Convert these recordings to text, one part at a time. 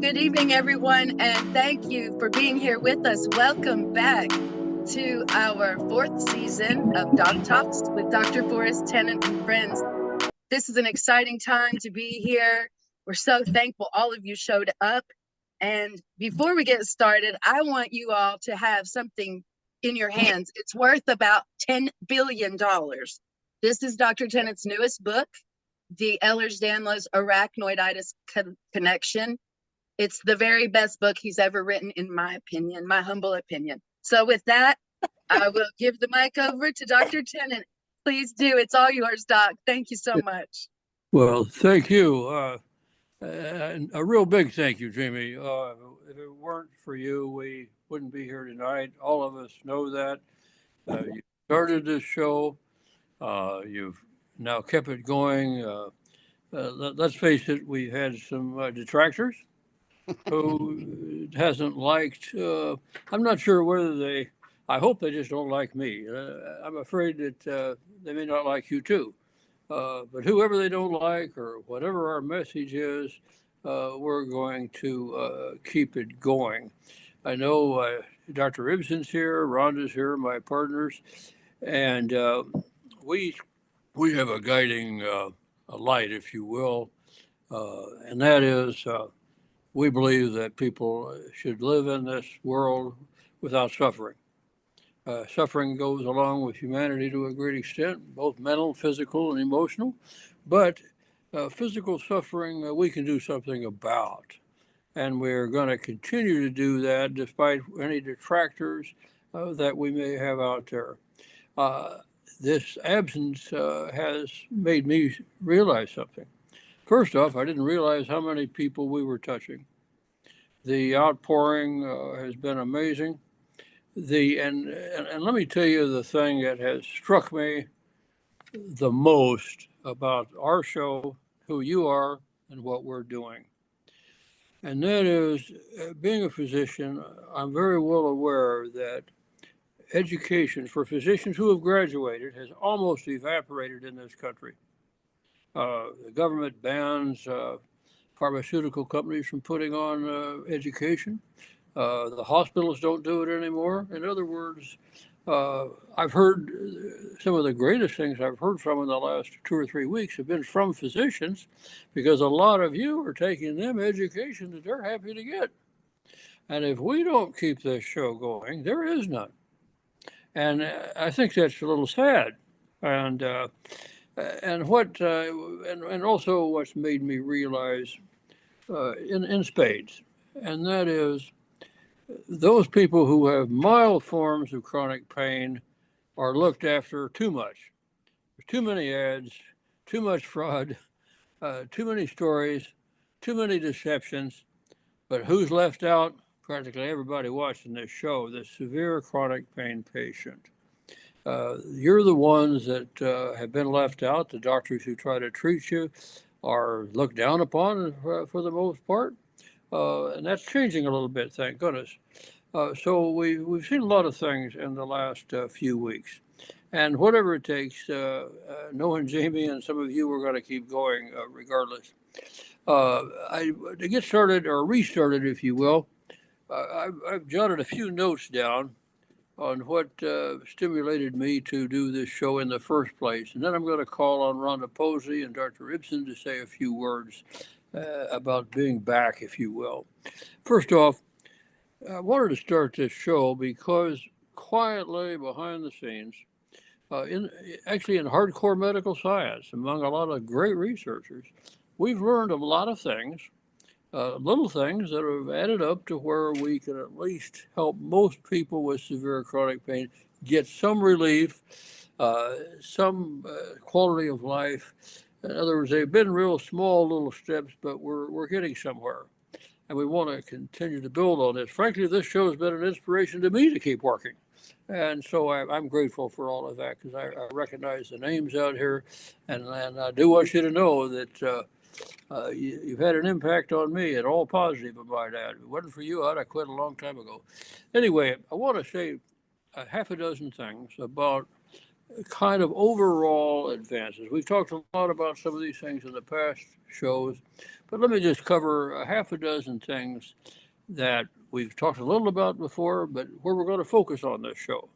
Good evening, everyone, and thank you for being here with us. Welcome back to our fourth season of Doc Talks with Dr. Forrest Tennant and friends. This is an exciting time to be here. We're so thankful all of you showed up. And before we get started, I want you all to have something in your hands. It's worth about $10 billion. This is Dr. Tennant's newest book, The Ehlers-Danlos Arachnoiditis Connection. It's the very best book he's ever written, in my opinion, my humble opinion. So with that, I will give the mic over to Dr. Tennant. Please do. It's all yours, Doc. Thank you so much. Well, thank you. And a real big thank you, Jamie. If it weren't for you, we wouldn't be here tonight. All of us know that. You started this show. You've now kept it going. Let's face it, we've had some detractors who hasn't liked. I'm not sure whether they. I hope they just don't like me. I'm afraid that they may not like you too. But whoever they don't like or whatever our message is, we're going to keep it going. I know Dr. Ibsen's here, Rhonda's here, my partners, and we have a guiding a light, if you will, and that is we believe that people should live in this world without suffering. Suffering goes along with humanity to a great extent, both mental, physical, and emotional. But physical suffering, we can do something about. And we're going to continue to do that despite any detractors that we may have out there. This absence has made me realize something. First off, I didn't realize how many people we were touching. The outpouring has been amazing. And let me tell you the thing that has struck me the most about our show, who you are, and what we're doing. And that is, being a physician, I'm very well aware that education for physicians who have graduated has almost evaporated in this country. The government bans pharmaceutical companies from putting on education. The hospitals don't do it anymore. In other words, I've heard some of the greatest things I've heard from in the last 2 or 3 weeks have been from physicians, because a lot of you are taking them education that they're happy to get. And if we don't keep this show going, there is none. And I think that's a little sad. And also what's made me realize in spades, and that is, those people who have mild forms of chronic pain are looked after too much. There's too many ads, too much fraud, too many stories, too many deceptions. But who's left out? Practically everybody watching this show, the severe chronic pain patient. You're the ones that have been left out. The doctors who try to treat you are looked down upon for the most part. And that's changing a little bit, thank goodness. So we've seen a lot of things in the last few weeks. And whatever it takes, knowing Jamie and some of you, we're going to keep going regardless. To get started, or restarted, if you will, I've jotted a few notes down on what stimulated me to do this show in the first place. And then I'm going to call on Rhonda Posey and Dr. Ibsen to say a few words about being back, if you will. First off, I wanted to start this show because quietly behind the scenes, in hardcore medical science, among a lot of great researchers, we've learned a lot of things, little things that have added up to where we can at least help most people with severe chronic pain get some relief, some quality of life. In other words, they've been real small little steps, but we're getting somewhere. And we want to continue to build on this. Frankly, this show has been an inspiration to me to keep working. And so I'm grateful for all of that, because I recognize the names out here. And I do want you to know that you've had an impact on me, and all positive, I might add. If it wasn't for you, I'd have quit a long time ago. Anyway, I want to say a half a dozen things about kind of overall advances. We've talked a lot about some of these things in the past shows, But let me just cover a half a dozen things that we've talked a little about before, but where we're going to focus on this show.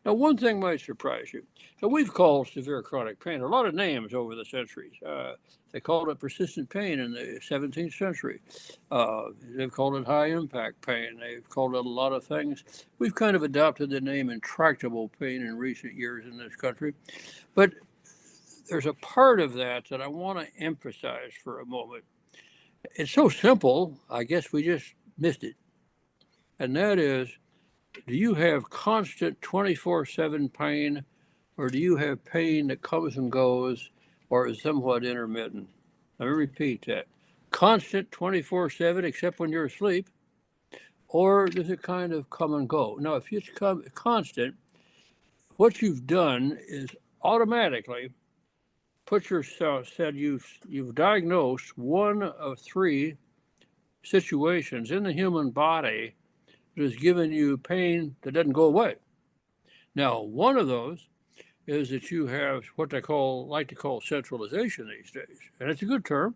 Now, one thing might surprise you. So we've called severe chronic pain a lot of names over the centuries. They called it persistent pain in the 17th century. They've called it high impact pain. They've called it a lot of things. We've kind of adopted the name intractable pain in recent years in this country. But there's a part of that that I want to emphasize for a moment. It's so simple, I guess we just missed it. And that is, do you have constant 24/7 pain, or do you have pain that comes and goes or is somewhat intermittent? Let me repeat that. Constant 24/7 except when you're asleep, or does it kind of come and go? Now, if it's constant, what you've done is automatically put yourself, said you've diagnosed one of three situations in the human body that has given you pain that doesn't go away. Now, one of those is that you have what they like to call centralization these days. And it's a good term.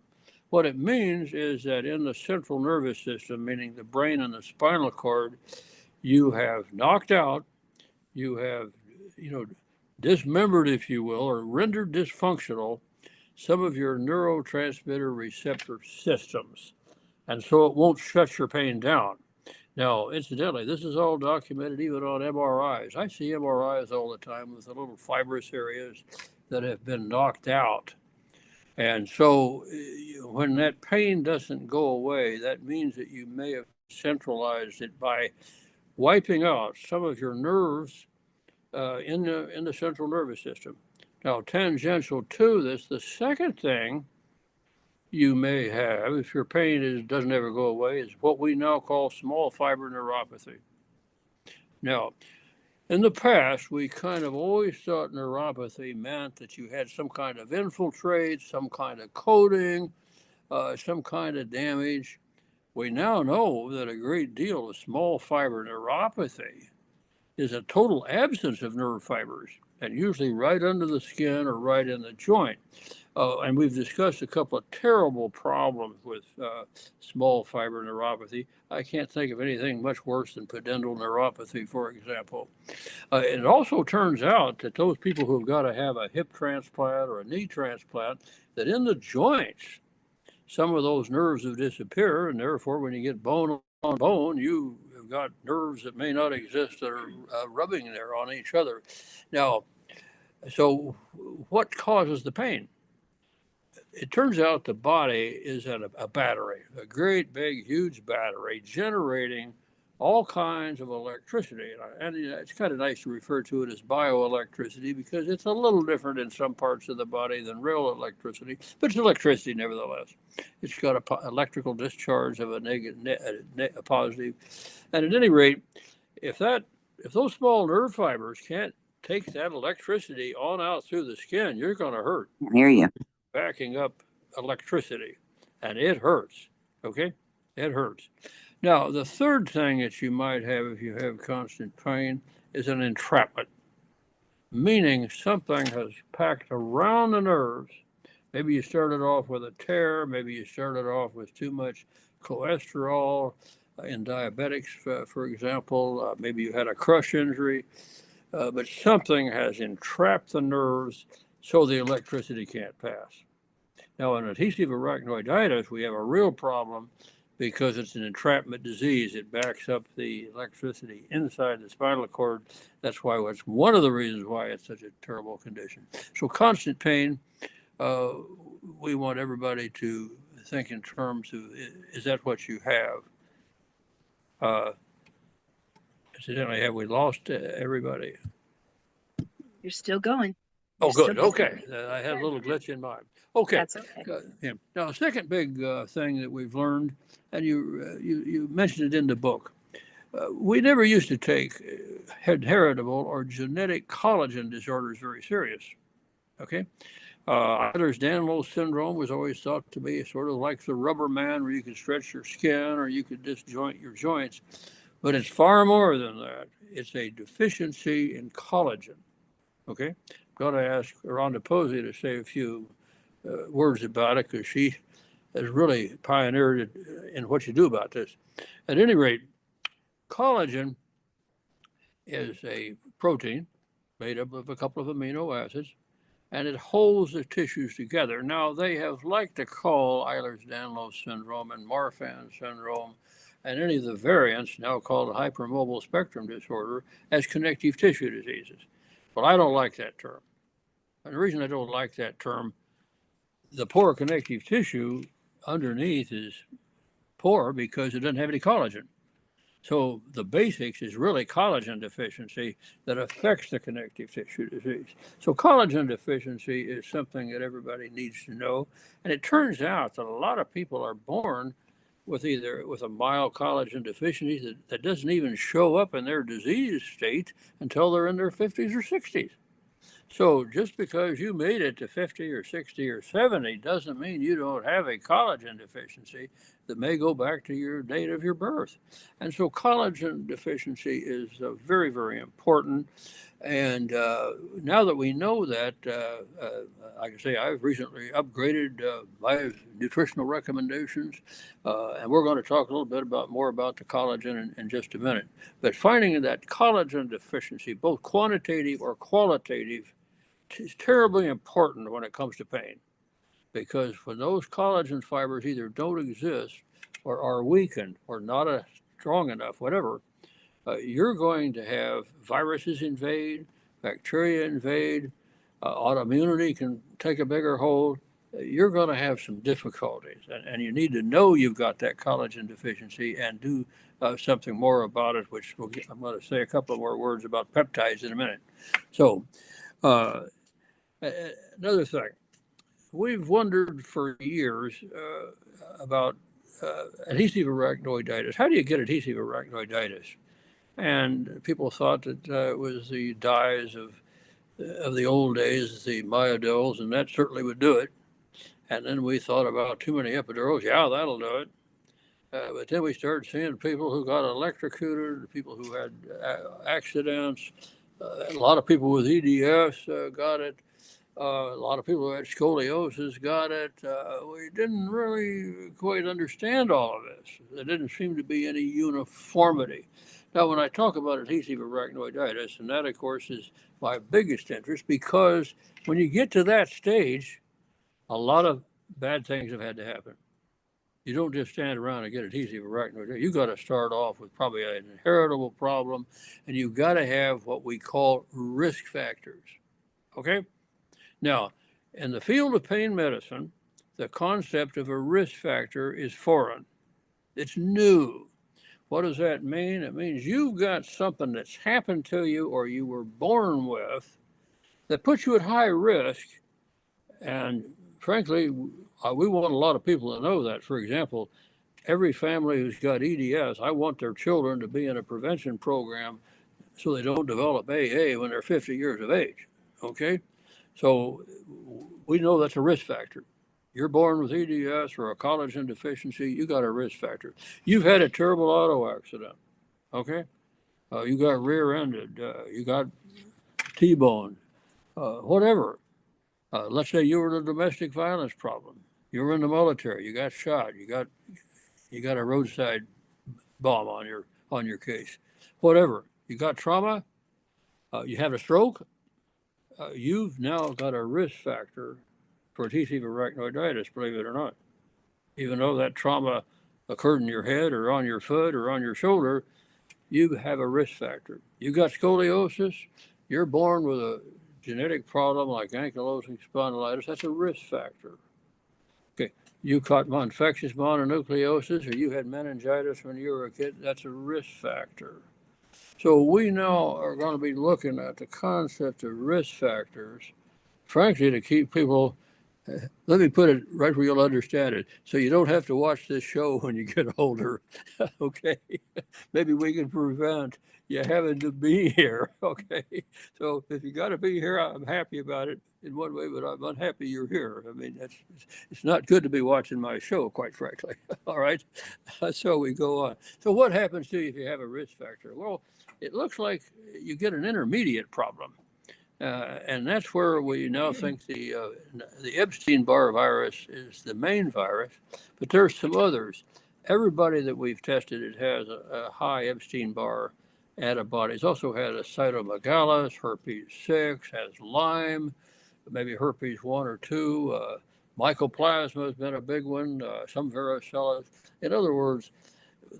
What it means is that in the central nervous system, meaning the brain and the spinal cord, you have knocked out, you have, dismembered, if you will, or rendered dysfunctional some of your neurotransmitter receptor systems. And so it won't shut your pain down. Now, incidentally, this is all documented even on MRIs. I see MRIs all the time with the little fibrous areas that have been knocked out. And so when that pain doesn't go away, that means that you may have centralized it by wiping out some of your nerves in the central nervous system. Now, tangential to this, the second thing you may have, if your pain doesn't ever go away, is what we now call small fiber neuropathy. Now, in the past, we kind of always thought neuropathy meant that you had some kind of infiltrate, some kind of coating, some kind of damage. We now know that a great deal of small fiber neuropathy is a total absence of nerve fibers, and usually right under the skin or right in the joint. And we've discussed a couple of terrible problems with small fiber neuropathy. I can't think of anything much worse than pudendal neuropathy, for example. It also turns out that those people who've got to have a hip transplant or a knee transplant, that in the joints, some of those nerves have disappeared, and therefore when you get bone on bone, you have got nerves that may not exist that are rubbing there on each other. Now, so what causes the pain? It turns out the body is a battery, a great big huge battery generating all kinds of electricity. And it's kind of nice to refer to it as bioelectricity because it's a little different in some parts of the body than real electricity, but it's electricity nevertheless. It's got an electrical discharge of a positive. And at any rate, if those small nerve fibers can't take that electricity on out through the skin, you're going to hurt. I hear you. Backing up electricity, and it hurts. Okay, it hurts. Now, the third thing that you might have if you have constant pain is an entrapment, meaning something has packed around the nerves. Maybe you started off with a tear, maybe you started off with too much cholesterol in diabetics, for example. Maybe you had a crush injury, but something has entrapped the nerves so the electricity can't pass. Now, in adhesive arachnoiditis, we have a real problem because it's an entrapment disease. It backs up the electricity inside the spinal cord. That's why it's one of the reasons why it's such a terrible condition. So constant pain, we want everybody to think in terms of, is that what you have? Incidentally, have we lost everybody? You're still going. Oh, good. Okay. I had a little glitch in mine. Okay. That's okay. Yeah. Now, the second big thing that we've learned, and you mentioned it in the book, we never used to take heritable or genetic collagen disorders very serious. Okay. Ehlers-Danlos syndrome was always thought to be sort of like the rubber man where you could stretch your skin or you could disjoint your joints. But it's far more than that. It's a deficiency in collagen. Okay. I'm going to ask Rhonda Posey to say a few words about it because she has really pioneered in what you do about this. At any rate, collagen is a protein made up of a couple of amino acids, and it holds the tissues together. Now, they have liked to call Ehlers-Danlos syndrome and Marfan syndrome and any of the variants, now called hypermobile spectrum disorder, as connective tissue diseases. But I don't like that term. And the reason I don't like that term, the poor connective tissue underneath is poor because it doesn't have any collagen. So the basics is really collagen deficiency that affects the connective tissue disease. So collagen deficiency is something that everybody needs to know. And it turns out that a lot of people are born with a mild collagen deficiency that doesn't even show up in their disease state until they're in their 50s or 60s. So just because you made it to 50 or 60 or 70 doesn't mean you don't have a collagen deficiency that may go back to your date of your birth. And so collagen deficiency is very, very important. And now that we know that, like I say, I've recently upgraded my nutritional recommendations, and we're going to talk a little bit more about the collagen in just a minute. But finding that collagen deficiency, both quantitative or qualitative, is terribly important when it comes to pain, because when those collagen fibers either don't exist or are weakened or not strong enough, whatever, you're going to have viruses invade, bacteria invade, autoimmunity can take a bigger hold. You're going to have some difficulties, and you need to know you've got that collagen deficiency and do something more about it, which I'm going to say a couple more words about peptides in a minute. So, another thing, we've wondered for years about adhesive arachnoiditis. How do you get adhesive arachnoiditis? And people thought that it was the dyes of the old days, the myodols, and that certainly would do it. And then we thought about too many epidurals. Yeah, that'll do it. But then we started seeing people who got electrocuted, people who had accidents. A lot of people with EDS got it. A lot of people who had scoliosis got it. We didn't really quite understand all of this. There didn't seem to be any uniformity. Now, when I talk about adhesive arachnoiditis, and that, of course, is my biggest interest, because when you get to that stage, a lot of bad things have had to happen. You don't just stand around and get adhesive arachnoiditis. You've got to start off with probably an inheritable problem, and you've got to have what we call risk factors. Okay? Now, in the field of pain medicine, the concept of a risk factor is foreign. It's new. What does that mean? It means you've got something that's happened to you or you were born with that puts you at high risk. And frankly, we want a lot of people to know that. For example, every family who's got EDS, I want their children to be in a prevention program so they don't develop AA when they're 50 years of age. Okay? So we know that's a risk factor. You're born with EDS or a collagen deficiency, you got a risk factor. You've had a terrible auto accident, okay? You got rear-ended, you got T-boned, whatever. Let's say you were in a domestic violence problem. You were in the military, you got shot, you got a roadside bomb on your case. Whatever. You got trauma, you have a stroke, you've now got a risk factor for adhesive arachnoiditis, believe it or not. Even though that trauma occurred in your head or on your foot or on your shoulder, you have a risk factor. You got scoliosis, you're born with a genetic problem like ankylosing spondylitis, that's a risk factor. Okay, you caught infectious mononucleosis or you had meningitis when you were a kid, that's a risk factor. So we now are going to be looking at the concept of risk factors, frankly, to keep people. Let me put it right where you'll understand it. So you don't have to watch this show when you get older. Okay. Maybe we can prevent you having to be here. Okay. So if you got to be here, I'm happy about it in one way, but I'm unhappy you're here. I mean, it's not good to be watching my show, quite frankly. All right. So we go on. So what happens to you if you have a risk factor? Well, it looks like you get an intermediate problem. And that's where we now think the Epstein-Barr virus is the main virus, but there's some others. Everybody that we've tested, it has a high Epstein-Barr antibodies. Also had a cytomegalovirus, herpes 6, has Lyme, maybe herpes 1 or 2. Mycoplasma has been a big one, some varicella. In other words,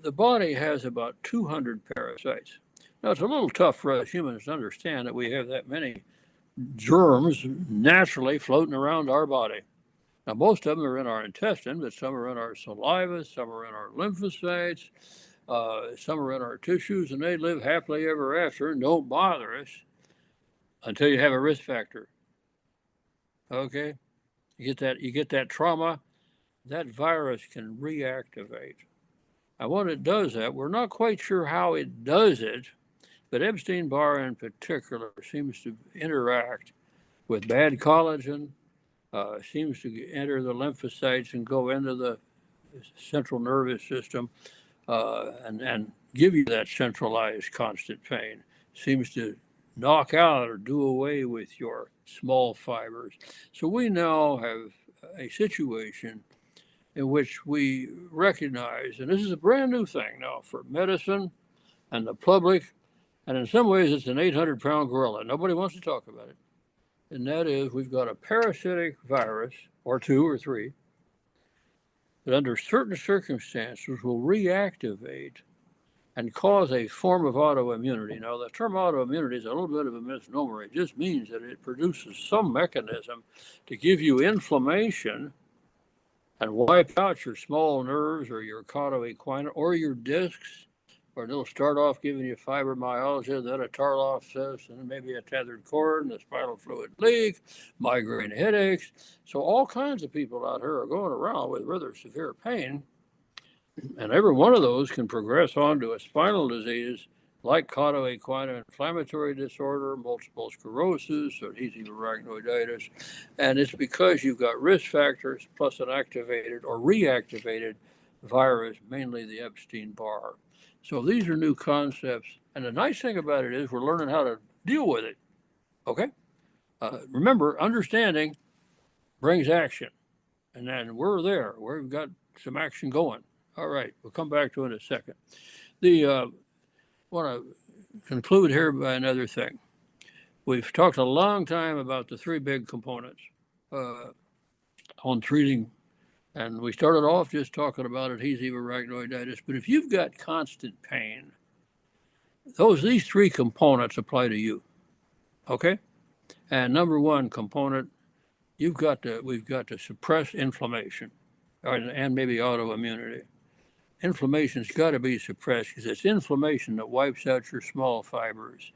the body has about 200 parasites. Now, it's a little tough for us humans to understand that we have that many germs naturally floating around our body. Now, most of them are in our intestine, but some are in our saliva, some are in our lymphocytes, some are in our tissues, and they live happily ever after and don't bother us until you have a risk factor. Okay? You get that trauma, that virus can reactivate. And when it does that, we're not quite sure how it does it, but Epstein-Barr in particular seems to interact with bad collagen, seems to enter the lymphocytes and go into the central nervous system and give you that centralized constant pain. Seems to knock out or do away with your small fibers. So we now have a situation in which we recognize, and this is a brand new thing now for medicine and the public, and in some ways it's an 800-pound gorilla. Nobody wants to talk about it. And that is, we've got a parasitic virus, or 2 or 3, that under certain circumstances will reactivate and cause a form of autoimmunity. Now, the term autoimmunity is a little bit of a misnomer. It just means that it produces some mechanism to give you inflammation and wipe out your small nerves or your cauda equina or your discs, or it'll start off giving you fibromyalgia, then a Tarloff cyst, and then maybe a tethered cord and a spinal fluid leak, migraine headaches. So all kinds of people out here are going around with rather severe pain, and every one of those can progress on to a spinal disease like cauda equina inflammatory disorder, multiple sclerosis, adhesive arachnoiditis. And it's because you've got risk factors plus an activated or reactivated virus, mainly the Epstein-Barr. So these are new concepts. And the nice thing about it is we're learning how to deal with it. Okay? Remember, understanding brings action. And then we're there. We've got some action going. All right. We'll come back to it in a second. Want to conclude here by another thing. We've talked a long time about the 3 big components on treating, and we started off just talking about adhesive arachnoiditis. But if you've got constant pain, these 3 components apply to you. Okay, and number 1 component, we've got to suppress inflammation, and maybe autoimmunity. Inflammation's got to be suppressed because it's inflammation that wipes out your small fibers,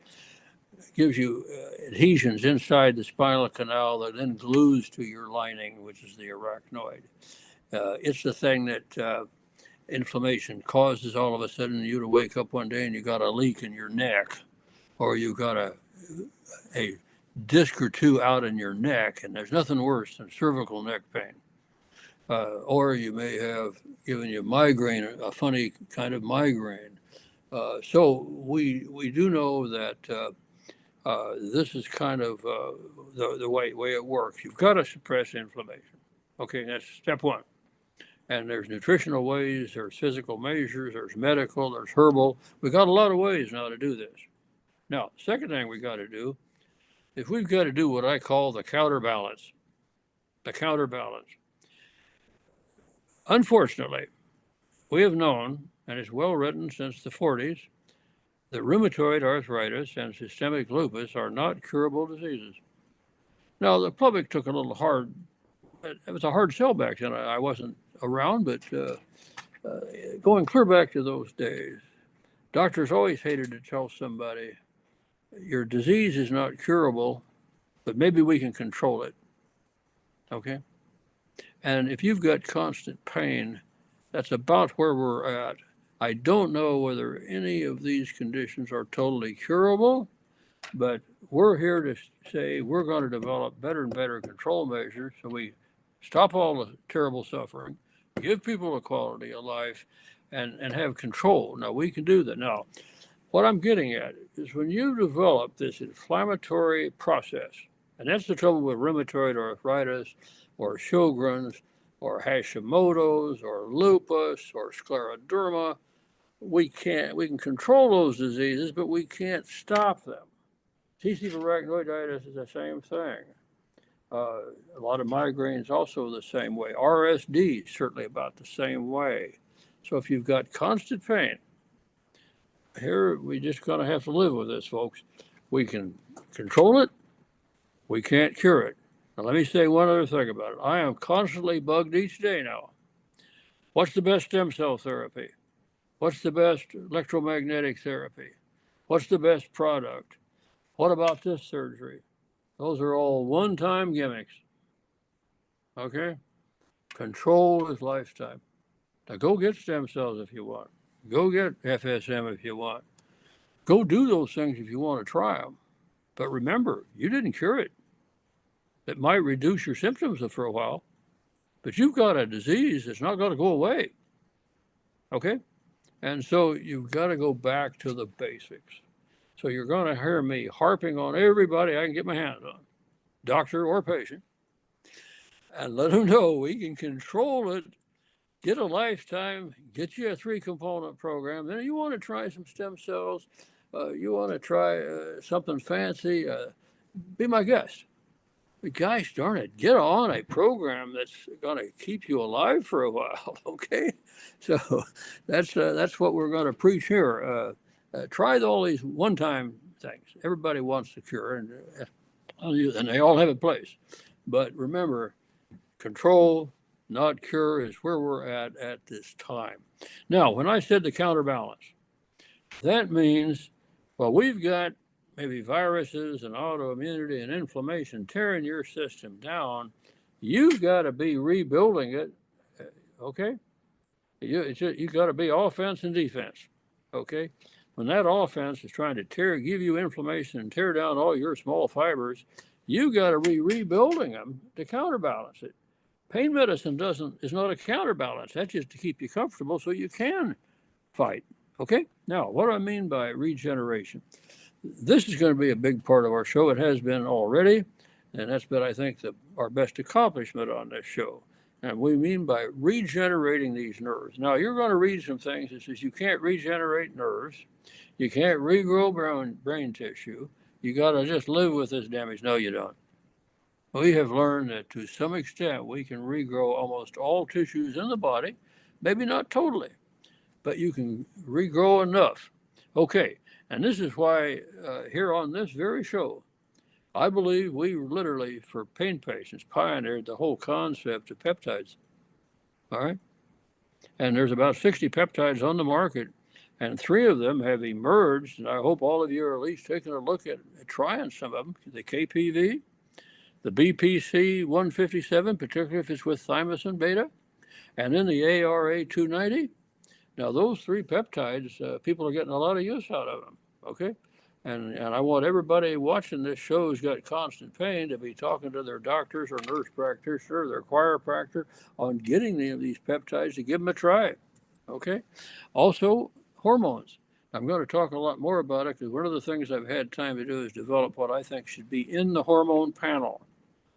gives you adhesions inside the spinal canal that then glues to your lining, which is the arachnoid. It's the thing that inflammation causes all of a sudden you to wake up one day and you got a leak in your neck, or you got a disc or 2 out in your neck, and there's nothing worse than cervical neck pain. Or you may have given you migraine, a funny kind of migraine. So we do know that this is kind of the way it works. You've got to suppress inflammation. Okay, that's step 1. And there's nutritional ways, there's physical measures, there's medical, there's herbal. We've got a lot of ways now to do this. Now, second thing we got to do is we've got to do what I call the counterbalance. The counterbalance. Unfortunately, we have known, and it's well written since the 40s, that rheumatoid arthritis and systemic lupus are not curable diseases. Now, the public took a little hard, it was a hard sell back then. I wasn't around, but going clear back to those days, doctors always hated to tell somebody, your disease is not curable, but maybe we can control it. Okay? And if you've got constant pain, that's about where we're at. I don't know whether any of these conditions are totally curable, but we're here to say we're going to develop better and better control measures so we stop all the terrible suffering, give people a quality of life, and have control. Now, we can do that. Now, what I'm getting at is when you develop this inflammatory process, and that's the trouble with rheumatoid arthritis or Sjogren's or Hashimoto's or lupus or scleroderma, we can control those diseases, but we can't stop them. T.C. arachnoiditis is the same thing. A lot of migraines also the same way. RSD certainly about the same way. So if you've got constant pain, here we just gonna have to live with this, folks. We can control it, we can't cure it. Now let me say one other thing about it. I am constantly bugged each day now. What's the best stem cell therapy? What's the best electromagnetic therapy? What's the best product? What about this surgery? Those are all one-time gimmicks. Okay? Control is lifetime. Now go get stem cells if you want. Go get FSM if you want. Go do those things if you want to try them. But remember, you didn't cure it. It might reduce your symptoms for a while, but you've got a disease that's not going to go away. Okay? And so you've got to go back to the basics. So you're going to hear me harping on everybody I can get my hands on, doctor or patient, and let them know we can control it, get a lifetime, get you a 3-component program. Then you want to try some stem cells, you want to try something fancy, be my guest. But gosh darn it, get on a program that's going to keep you alive for a while, okay? So that's what we're going to preach here. Try all these one-time things. Everybody wants the cure, and they all have a place. But remember, control, not cure, is where we're at this time. Now, when I said the counterbalance, that means, well, we've got maybe viruses and autoimmunity and inflammation tearing your system down. You've got to be rebuilding it, okay? You got to be offense and defense, okay? When that offense is trying to give you inflammation and tear down all your small fibers, you got to be rebuilding them to counterbalance it. Pain medicine is not a counterbalance. That's just to keep you comfortable so you can fight. Okay? Now, what do I mean by regeneration? This is going to be a big part of our show. It has been already, and that's been, I think, our best accomplishment on this show. And we mean by regenerating these nerves. Now, you're going to read some things that says you can't regenerate nerves. You can't regrow brain tissue. You got to just live with this damage. No, you don't. We have learned that to some extent we can regrow almost all tissues in the body, maybe not totally, but you can regrow enough. Okay, and this is why here on this very show, I believe we literally, for pain patients, pioneered the whole concept of peptides. All right? And there's about 60 peptides on the market, and 3 of them have emerged, and I hope all of you are at least taking a look at trying some of them. The KPV, the BPC 157, particularly if it's with thymosin beta, and then the ARA 290. Now, those 3 peptides, people are getting a lot of use out of them, okay? And I want everybody watching this show who's got constant pain to be talking to their doctors or nurse practitioner, their chiropractor on getting these peptides to give them a try, okay? Also, hormones. I'm going to talk a lot more about it because one of the things I've had time to do is develop what I think should be in the hormone panel.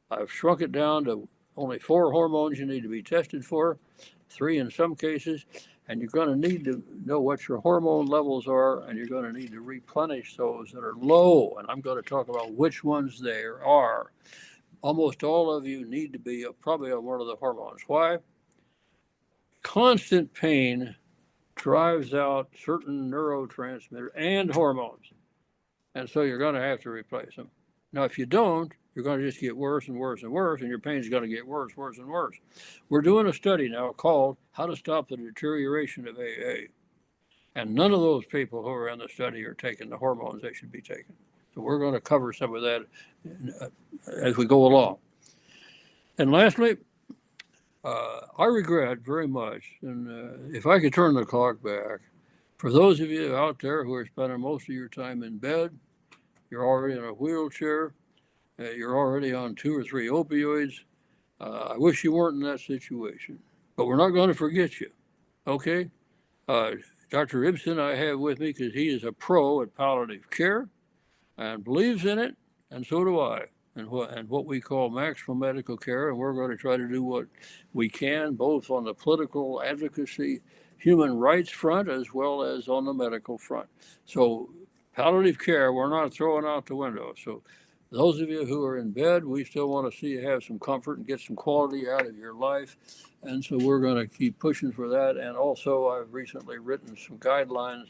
I've shrunk it down to only 4 hormones you need to be tested for, 3 in some cases. And you're going to need to know what your hormone levels are, and you're going to need to replenish those that are low. And I'm going to talk about which ones there are. Almost all of you need to be probably on one of the hormones. Why? Constant pain drives out certain neurotransmitters and hormones. And so you're going to have to replace them. Now, if you don't, you're going to just get worse and worse and worse, and your pain is going to get worse, worse, and worse. We're doing a study now called How to Stop the Deterioration of AA. And none of those people who are in the study are taking the hormones they should be taking. So we're going to cover some of that as we go along. And lastly, I regret very much, and if I could turn the clock back, for those of you out there who are spending most of your time in bed, you're already in a wheelchair, you're already on 2 or 3 opioids. I wish you weren't in that situation, but we're not going to forget you, okay? Dr. Ibsen I have with me because he is a pro at palliative care and believes in it, and so do I, and what we call maximal medical care. And we're going to try to do what we can, both on the political advocacy, human rights front, as well as on the medical front. So palliative care, we're not throwing out the window. So those of you who are in bed, we still want to see you have some comfort and get some quality out of your life. And so we're going to keep pushing for that. And also, I've recently written some guidelines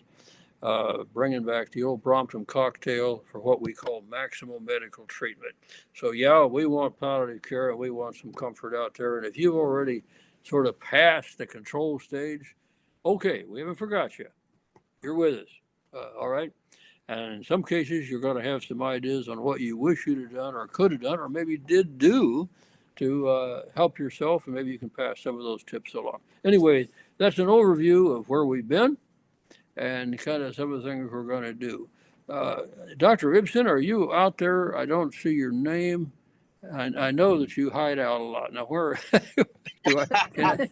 bringing back the old Brompton cocktail for what we call maximal medical treatment. So yeah, we want palliative care and we want some comfort out there. And if you've already sort of passed the control stage, okay, we haven't forgot you. You're with us. All right. And in some cases, you're going to have some ideas on what you wish you'd have done or could have done or maybe did do to help yourself. And maybe you can pass some of those tips along. Anyway, that's an overview of where we've been and kind of some of the things we're going to do. Dr. Ibsen, are you out there? I don't see your name. I know that you hide out a lot. Now, where do I?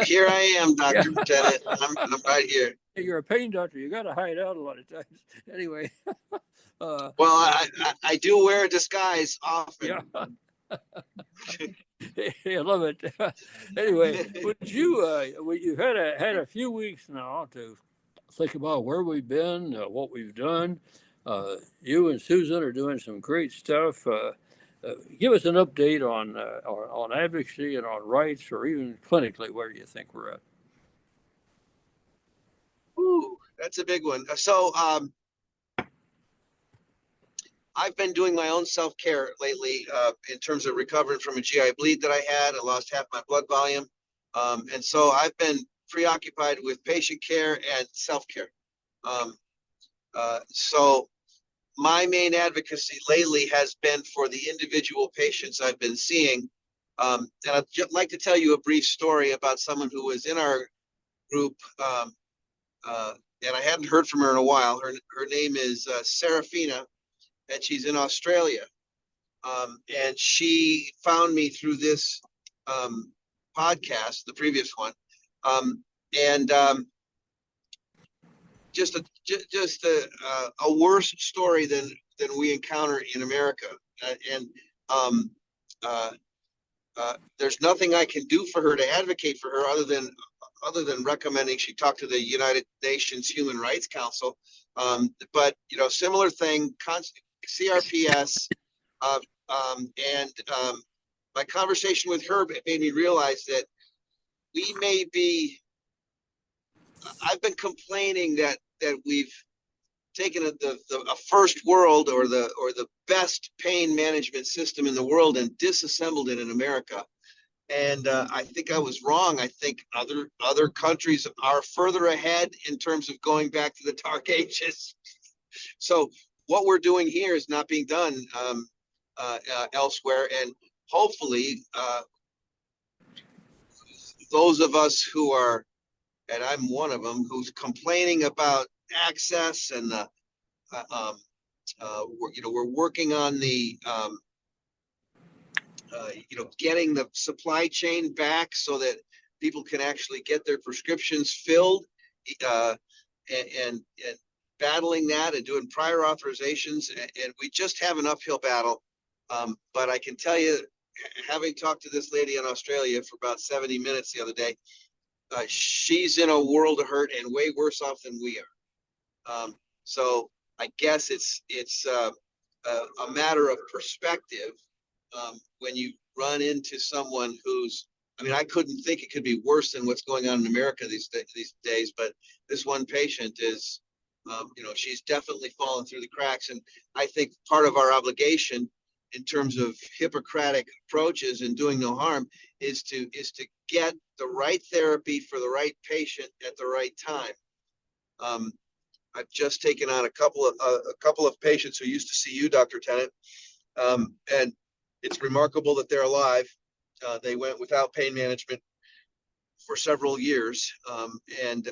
Here I am, Dr. Yeah. Tennant. I'm right here. You're a pain doctor. You got to hide out a lot of times. Anyway. Well, I do wear a disguise often. Yeah. I love it. Anyway, would you've had a few weeks now to think about where we've been, what we've done. You and Susan are doing some great stuff. Give us an update on advocacy and on rights, or even clinically, where do you think we're at? Ooh, that's a big one. So I've been doing my own self-care lately in terms of recovering from a GI bleed that I had. I lost half my blood volume. And so I've been preoccupied with patient care and self-care. So my main advocacy lately has been for the individual patients I've been seeing. And I'd like to tell you a brief story about someone who was in our group. And I hadn't heard from her in a while. Her name is Serafina, and she's in Australia. And she found me through this podcast, the previous one. Just a worse story than we encounter in America. There's nothing I can do for her to advocate for her other than recommending she talk to the United Nations Human Rights Council. But similar thing, CRPS, and my conversation with her made me realize that we may be. I've been complaining that we've taken a first world or the best pain management system in the world and disassembled it in America. And I think I was wrong. I think other countries are further ahead in terms of going back to the dark ages. So what we're doing here is not being done elsewhere. And hopefully those of us who are, and I'm one of them, who's complaining about access and we're working on the getting the supply chain back so that people can actually get their prescriptions filled, and battling that and doing prior authorizations, and we just have an uphill battle. But I can tell you, having talked to this lady in Australia for about 70 minutes the other day, she's in a world of hurt and way worse off than we are. So I guess it's a matter of perspective. When you run into someone who's, I couldn't think it could be worse than what's going on in America these days, but this one patient is, she's definitely fallen through the cracks. And I think part of our obligation in terms of Hippocratic approaches and doing no harm is to get the right therapy for the right patient at the right time. I've just taken on a couple of patients who used to see you, Dr. Tennant, and it's remarkable that they're alive. They went without pain management for several years, and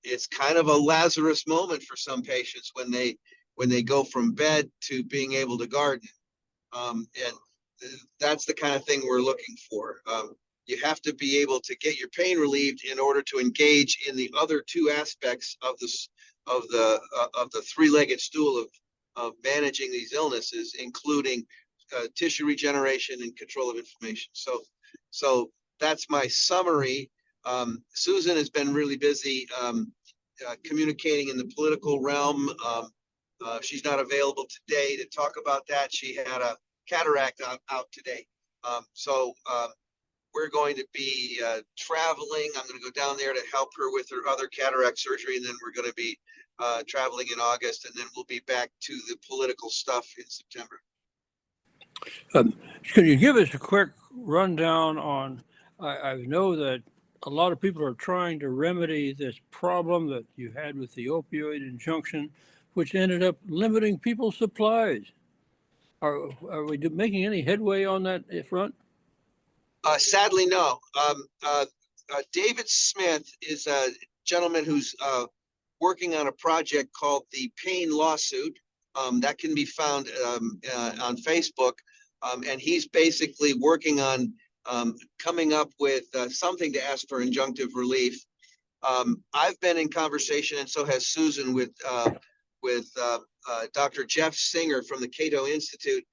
it's kind of a Lazarus moment for some patients when they go from bed to being able to garden, and that's the kind of thing we're looking for. you have to be able to get your pain relieved in order to engage in the other two aspects of this of the three-legged stool of managing these illnesses, including tissue regeneration and control of inflammation. So that's my summary. Susan has been really busy communicating in the political realm. She's not available today to talk about that. She had a cataract out today. We're going to be traveling. I'm going to go down there to help her with her other cataract surgery, and then we're going to be traveling in August, and then we'll be back to the political stuff in September. Can you give us a quick rundown on, I know that a lot of people are trying to remedy this problem that you had with the opioid injunction, which ended up limiting people's supplies. Are we making any headway on that front? Sadly, no. David Smith is a gentleman who's working on a project called the Pain Lawsuit. That can be found on Facebook. And he's basically working on coming up with something to ask for injunctive relief. I've been in conversation, and so has Susan, with Dr. Jeff Singer from the Cato Institute.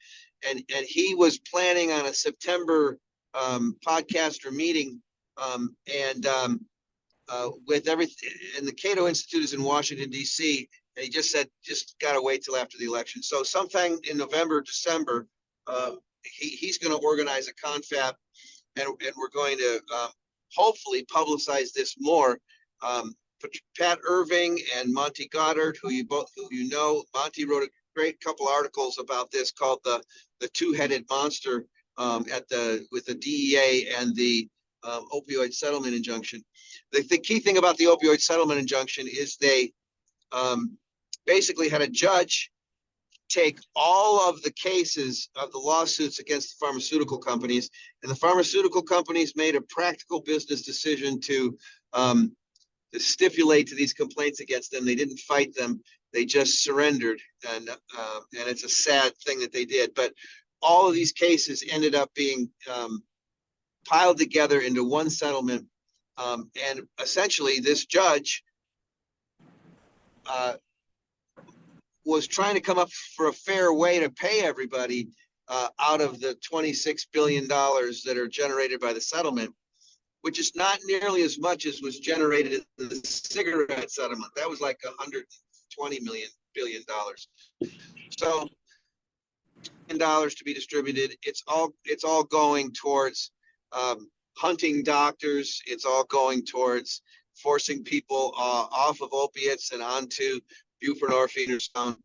And he was planning on a September podcast or meeting, with everything, and the Cato Institute is in Washington, D.C. And he just said, just got to wait till after the election. So sometime in November, December, he's going to organize a confab, and we're going to hopefully publicize this more. Pat Irving and Monty Goddard, who you know, Monty wrote a great couple articles about this called the two-headed monster with the DEA and the opioid settlement injunction. The key thing about the opioid settlement injunction is they basically had a judge take all of the cases of the lawsuits against the pharmaceutical companies, and the pharmaceutical companies made a practical business decision to stipulate to these complaints against them. They didn't fight them; they just surrendered, and it's a sad thing that they did. But all of these cases ended up being piled together into one settlement, and essentially, this judge was trying to come up for a fair way to pay everybody out of the $26 billion that are generated by the settlement, which is not nearly as much as was generated in the cigarette settlement. That was like $120 billion. So dollars to be distributed. It's all going towards hunting doctors. It's all going towards forcing people off of opiates and onto buprenorphine or something.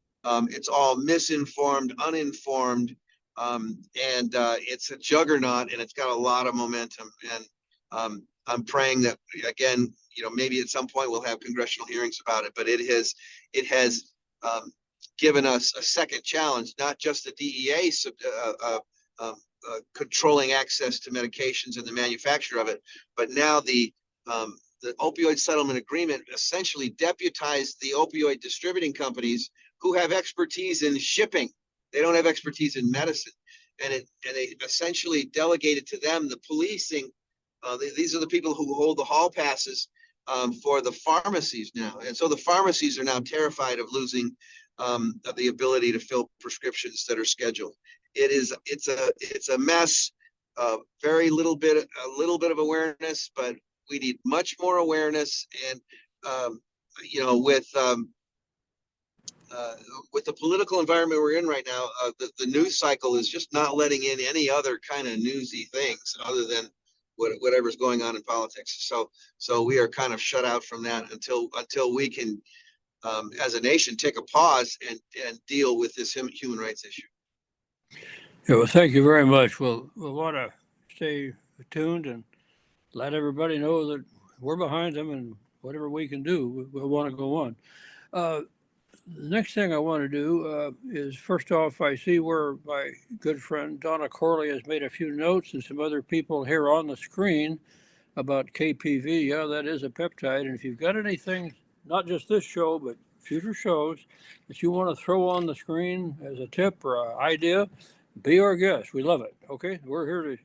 It's all misinformed, uninformed, and it's a juggernaut, and it's got a lot of momentum. And I'm praying that, again, maybe at some point we'll have congressional hearings about it. But it has given us a second challenge, not just the DEA controlling access to medications and the manufacture of it, but now the opioid settlement agreement essentially deputized the opioid distributing companies who have expertise in shipping. They don't have expertise in medicine, and they essentially delegated to them the policing. These are the people who hold the hall passes for the pharmacies now, and so the pharmacies are now terrified of losing the ability to fill prescriptions that are scheduled. It's a mess. A little bit of awareness, but we need much more awareness. And with the political environment we're in right now, the news cycle is just not letting in any other kind of newsy things other than whatever's going on in politics. So we are kind of shut out from that until we can, as a nation, take a pause and deal with this human rights issue. Yeah, well, thank you very much. We'll want to stay tuned and let everybody know that we're behind them, and whatever we can do, we'll want to go on. The next thing I want to do is, first off, I see where my good friend Donna Corley has made a few notes, and some other people here on the screen about KPV. Yeah, that is a peptide. And if you've got anything, not just this show, but future shows, that you want to throw on the screen as a tip or an idea, be our guest. We love it. Okay, we're here to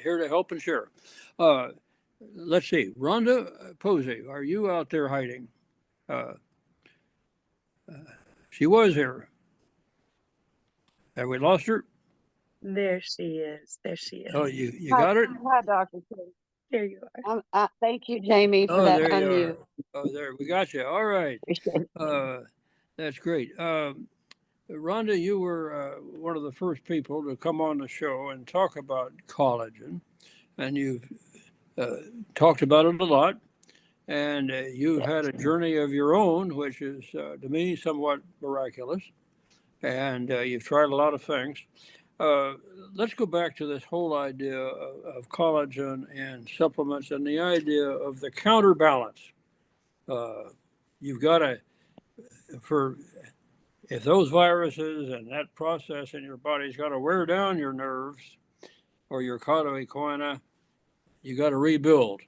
here to help and share. Let's see, Rhonda Posey, are you out there hiding? She was here. Have we lost her? There she is. There she is. Oh, you Hi, got it? hi, Dr. King. There you are. Thank you, Jamie, for Oh, that there you unmute. are. Oh, there, we got you. All right. Appreciate it. That's great. Rhonda, you were one of the first people to come on the show and talk about collagen, and you've talked about it a lot. And you've had a journey of your own, which is, to me, somewhat miraculous. And you've tried a lot of things. Uh, let's go back to this whole idea of collagen and supplements and the idea of the counterbalance. You've got to, for if those viruses and that process in your body's got to wear down your nerves or your cauda equina, you got to rebuild.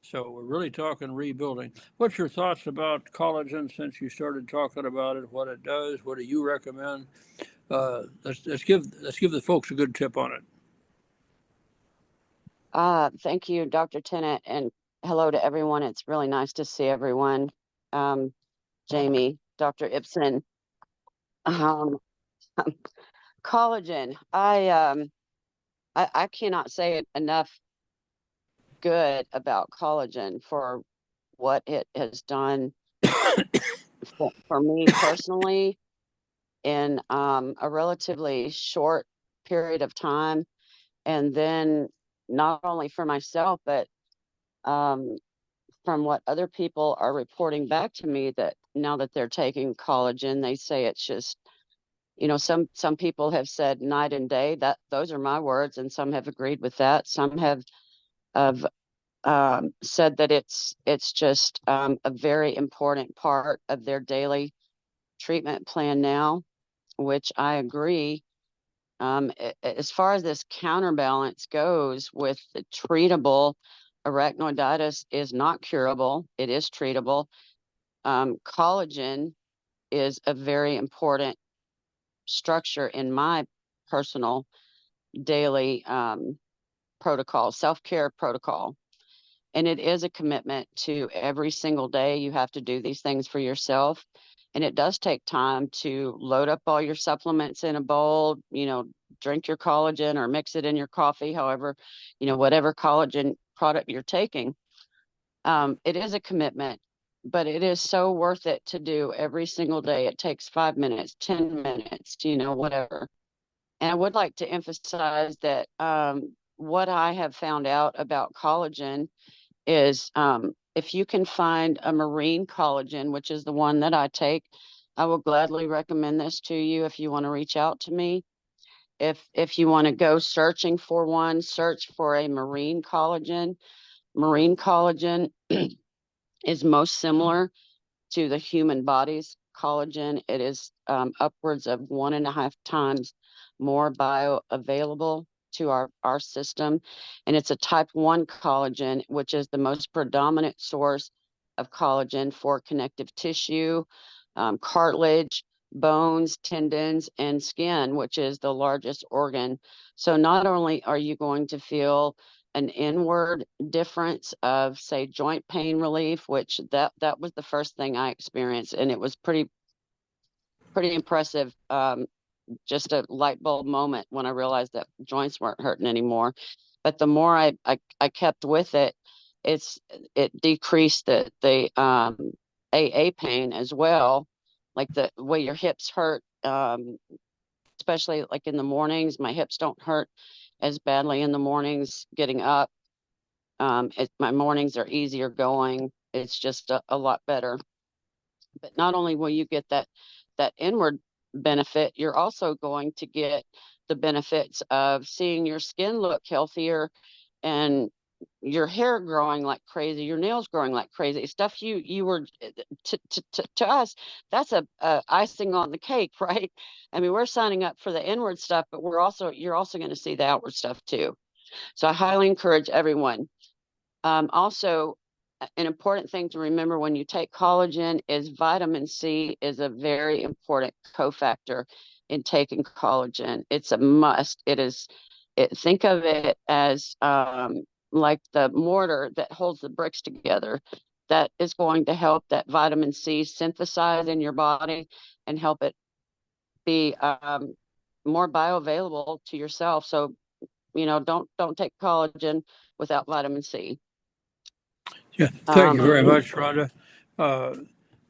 So we're really talking rebuilding. What's your thoughts about collagen since you started talking about it? What it does? What do you recommend? Let's give the folks a good tip on it. Thank you, Dr. Tennant, and hello to everyone. It's really nice to see everyone. Jamie, Dr. Ibsen. Um, Collagen. I cannot say it enough good about collagen for what it has done for me personally in a relatively short period of time. And then not only for myself, but um, from what other people are reporting back to me, that now that they're taking collagen, they say it's just, some people have said night and day. That those are my words, and some have agreed with that. Some have said that it's just a very important part of their daily treatment plan now, which I agree. As far as this counterbalance goes with the treatable, arachnoiditis is not curable. It is treatable. Collagen is a very important structure in my personal daily protocol, self-care protocol. And it is a commitment to every single day. You have to do these things for yourself. And it does take time to load up all your supplements in a bowl, drink your collagen or mix it in your coffee, however, whatever collagen product you're taking. It is a commitment, but it is so worth it to do every single day. It takes 5 minutes, 10 minutes, whatever. And I would like to emphasize that what I have found out about collagen is if you can find a marine collagen, which is the one that I take, I will gladly recommend this to you if you want to reach out to me. If you want to go searching for one, search for a marine collagen. Marine collagen is most similar to the human body's collagen. It is upwards of 1.5 times more bioavailable to our system. And it's a type 1 collagen, which is the most predominant source of collagen for connective tissue, cartilage, bones, tendons, and skin, which is the largest organ. So not only are you going to feel an inward difference of, say, joint pain relief, which that was the first thing I experienced, and it was pretty impressive. Just a light bulb moment when I realized that joints weren't hurting anymore. But the more I kept with it, it decreased the AA pain as well, like the way your hips hurt, especially like in the mornings. My hips don't hurt as badly in the mornings getting up. My mornings are easier going. It's just a lot better. But not only will you get that inward benefit, you're also going to get the benefits of seeing your skin look healthier and your hair growing like crazy, your nails growing like crazy. Stuff you were to us, that's a icing on the cake, right? I mean, we're signing up for the inward stuff, but you're also going to see the outward stuff too. So I highly encourage everyone. Also, an important thing to remember when you take collagen is vitamin C is a very important cofactor in taking collagen. It's a must. It is think of it as like the mortar that holds the bricks together. That is going to help that vitamin C synthesize in your body and help it be more bioavailable to yourself. So, don't take collagen without vitamin C. Yeah, thank you very much, Rhonda. Uh,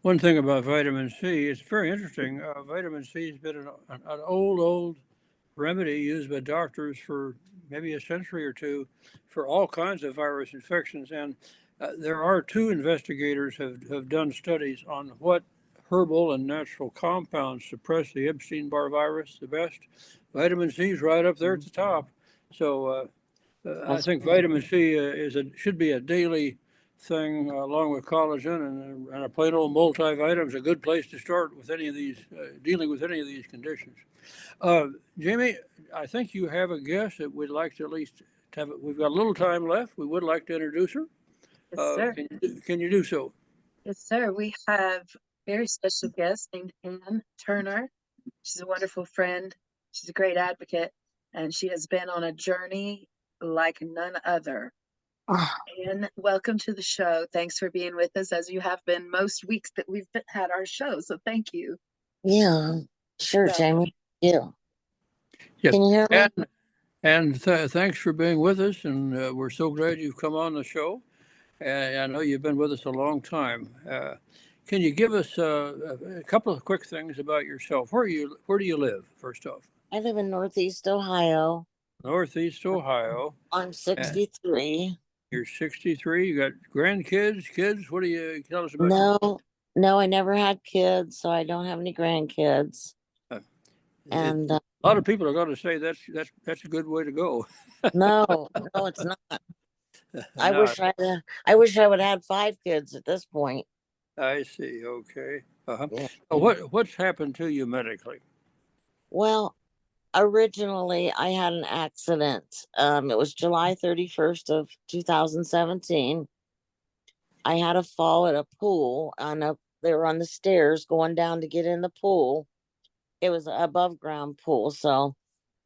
One thing about vitamin C, it's very interesting. Vitamin C has been an old remedy used by doctors for maybe a century or two for all kinds of virus infections. And there are two investigators have done studies on what herbal and natural compounds suppress the Epstein-Barr virus the best. Vitamin C is right up there at the top. So I think vitamin C should be a daily thing along with collagen, and a plain old multivitamin is a good place to start with any of these, dealing with any of these conditions. Jamie, I think you have a guest that we'd like to at least have. We've got a little time left. We would like to introduce her. Yes, sir. Can you do so? Yes, sir. We have a very special guest named Ann Turner. She's a wonderful friend. She's a great advocate, and she has been on a journey like none other. Ann, welcome to the show. Thanks for being with us, as you have been most weeks that we've had our show. So thank you. Yeah, sure, So, Jamie. Yeah. Yes. Can you hear me? And thanks for being with us. And we're so glad you've come on the show. And I know you've been with us a long time. Can you give us a couple of quick things about yourself? Where do you live, first off? I live in Northeast Ohio. Northeast Ohio. I'm And 63. you're 63. You got grandkids, kids. What do you tell us about No, I never had kids, so I don't have any grandkids. uh, And a lot of people are going to say that's a good way to go. no, it's not. I No, wish I would have had 5 kids at this point. I see. Okay. Uh-huh. Yeah. What's happened to you medically? Well, originally I had an accident. It was July 31st of 2017. I had a fall at a pool they were on the stairs going down to get in the pool. It was an above ground pool. So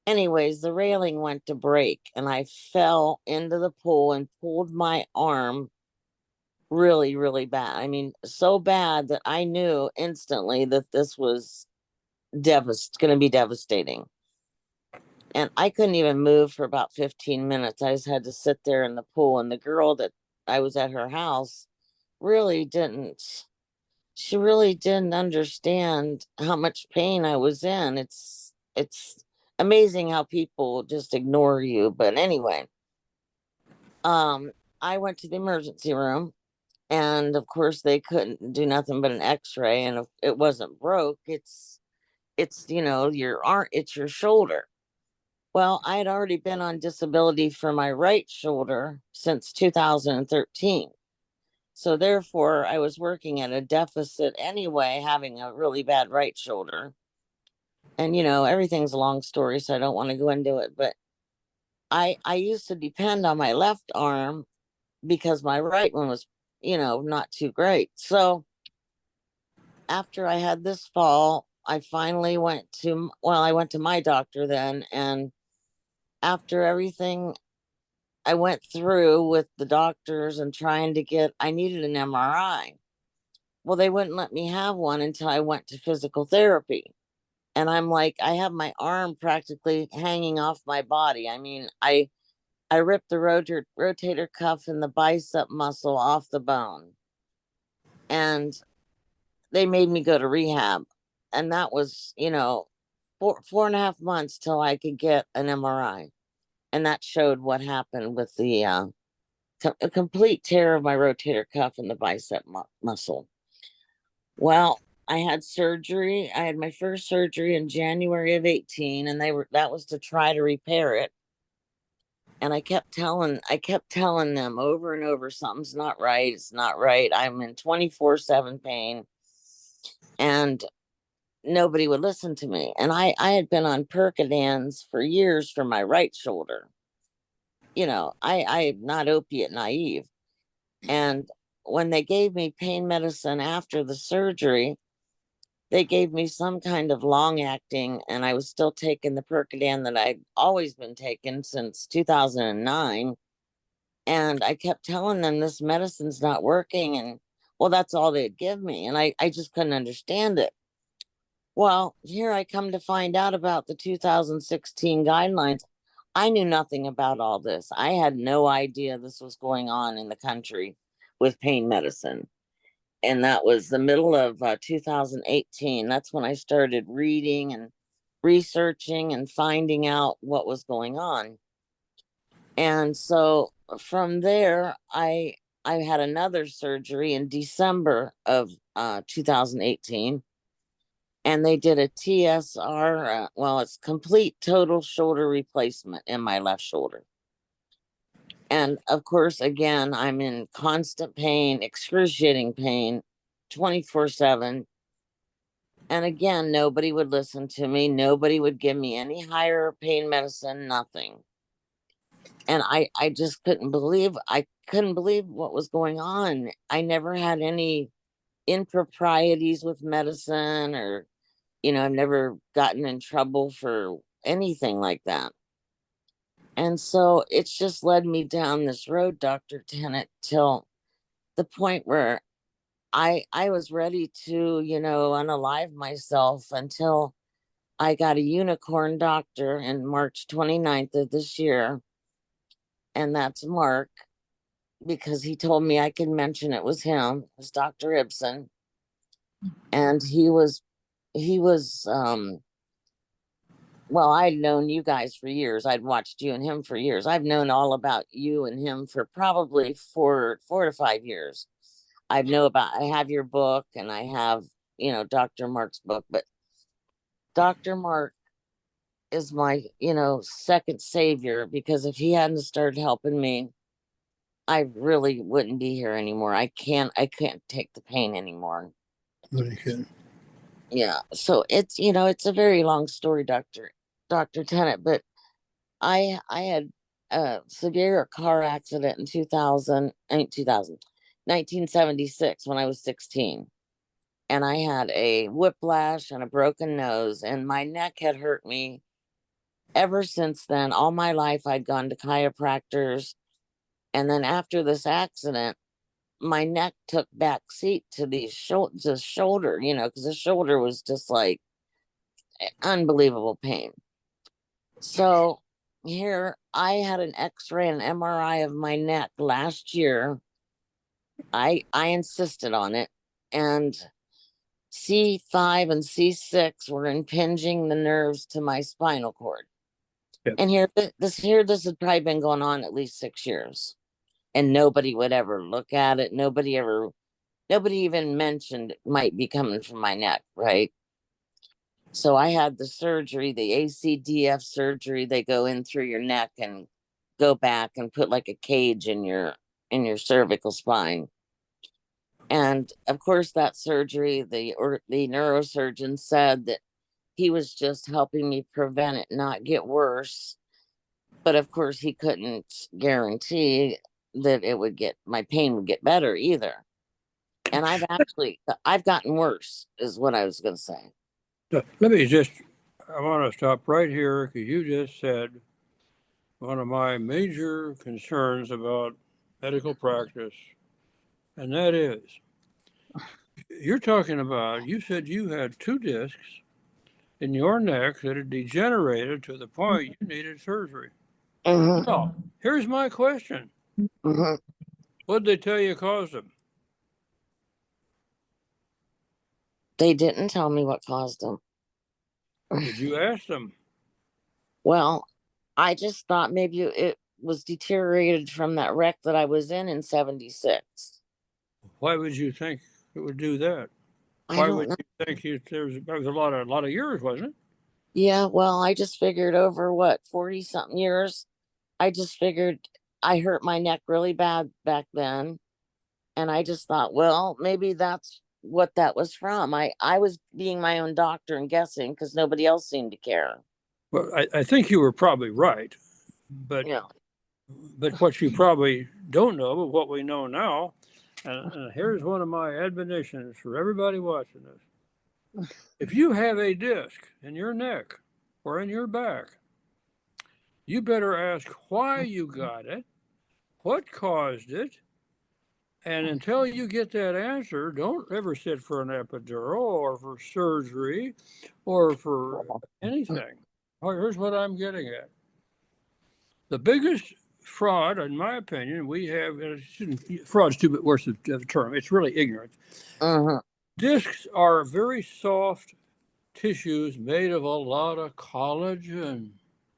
anyways, the railing went to break and I fell into the pool and pulled my arm really, really bad. I mean, so bad that I knew instantly that this was going to be devastating. And I couldn't even move for about 15 minutes. I just had to sit there in the pool. And the girl that I was at her house really didn't she really didn't understand how much pain I was in. It's amazing how people just ignore you. But anyway, I went to the emergency room and of course they couldn't do nothing but an x-ray, and if it wasn't broke, it's your arm, it's your shoulder. Well, I had already been on disability for my right shoulder since 2013. So therefore, I was working at a deficit anyway, having a really bad right shoulder. And everything's a long story, so I don't want to go into it. But I used to depend on my left arm because my right one was, not too great. So after I had this fall, I finally I went to my doctor then, and after everything I went through with the doctors and I needed an MRI. Well, they wouldn't let me have one until I went to physical therapy. And I'm like, I have my arm practically hanging off my body. I mean, I ripped the rotator cuff and the bicep muscle off the bone. And they made me go to rehab. And that was, 4.5 months till I could get an MRI. And that showed what happened with the a complete tear of my rotator cuff and the bicep muscle. Well, I had surgery. I had my first surgery in January of 18, and that was to try to repair it. And I kept telling them over and over, something's not right. It's not right. I'm in 24/7 pain. And nobody would listen to me. And I had been on Percodans for years for my right shoulder. I'm not opiate naive. And when they gave me pain medicine after the surgery, they gave me some kind of long acting, and I was still taking the Percodan that I'd always been taking since 2009. And I kept telling them this medicine's not working. And well, that's all they'd give me. And I just couldn't understand it. Well, here I come to find out about the 2016 guidelines. I knew nothing about all this. I had no idea this was going on in the country with pain medicine. And that was the middle of 2018. That's when I started reading and researching and finding out what was going on. And so from there, I had another surgery in December of 2018, and they did a TSR. Well, it's complete total shoulder replacement in my left shoulder. And of course, again, I'm in constant pain, excruciating pain, 24/7. And again, nobody would listen to me. Nobody would give me any higher pain medicine, nothing. And I just couldn't believe what was going on. I never had any improprieties with medicine, or I've never gotten in trouble for anything like that. And so it's just led me down this road, Dr. Tennant, till the point where I was ready to, unalive myself, until I got a unicorn doctor in March 29th of this year. And that's Mark, because he told me I could mention it was him. It was Dr. Ibsen. And well, I'd known you guys for years. I'd watched you and him for years. I've known all about you and him for probably 4 to 5 years. I have your book, and I have, Dr. Mark's book, but Dr. Mark is my, second savior, because if he hadn't started helping me, I really wouldn't be here anymore. I can't take the pain anymore. Really good. Yeah. So it's a very long story, Dr. Tennant, but I had a severe car accident in 1976, when I was 16. And I had a whiplash and a broken nose, and my neck had hurt me ever since then. All my life, I'd gone to chiropractors. And then after this accident, my neck took back seat to the shoulder, because the shoulder was just like unbelievable pain. So here I had an x-ray and MRI of my neck last year. I insisted on it, and C5 and C6 were impinging the nerves to my spinal cord. Yep. And this had probably been going on at least 6 years, and nobody would ever look at it. Nobody even mentioned it might be coming from my neck, right? So I had the surgery, the ACDF surgery. They go in through your neck and go back and put like a cage in your cervical spine. And of course, that surgery, the neurosurgeon said that he was just helping me prevent it not get worse. But of course, he couldn't guarantee that my pain would get better either. And I've gotten worse, is what I was going to say. I want to stop right here, because you just said one of my major concerns about medical practice, and that is, you said you had 2 discs in your neck that had degenerated to the point you needed surgery. Mm-hmm. Well, here's my question. Mm-hmm. What did they tell you caused them? They didn't tell me what caused them. Did you ask them? Well, I just thought maybe it was deteriorated from that wreck that I was in 76. Why would you think it would do that? I Why don't would know. you think that was a lot of years, wasn't it? Yeah, well, I just figured over 40 something years, I just figured I hurt my neck really bad back then. And I just thought, well, maybe that's what that was from. I was being my own doctor and guessing, because nobody else seemed to care. Well, I think you were probably right, but Yeah. but what you probably don't know, but what we know now, and here's one of my admonitions for everybody watching this: If you have a disc in your neck or in your back, you better ask why you got it, what caused it, and until you get that answer, don't ever sit for an epidural or for surgery or for anything. Here's what I'm getting at. The biggest fraud, in my opinion, we have, fraud's too worse of a term, it's really ignorance. Uh-huh. Discs are very soft tissues made of a lot of collagen.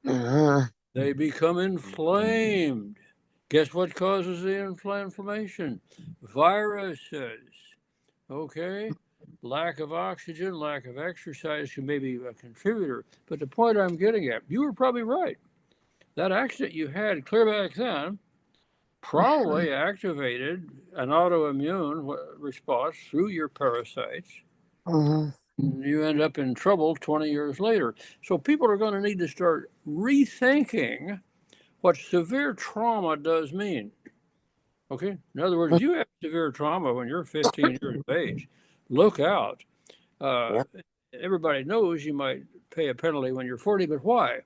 Uh-huh. They become inflamed. Guess what causes the inflammation? Viruses. Okay? Lack of oxygen, lack of exercise can maybe be a contributor. But the point I'm getting at, you were probably right. That accident you had clear back then probably activated an autoimmune response through your parasites. Uh-huh. You end up in trouble 20 years later. So people are going to need to start rethinking what severe trauma does mean. Okay? In other words, if you have severe trauma when you're 15 years of age, look out. Yeah. Everybody knows you might pay a penalty when you're 40, but why?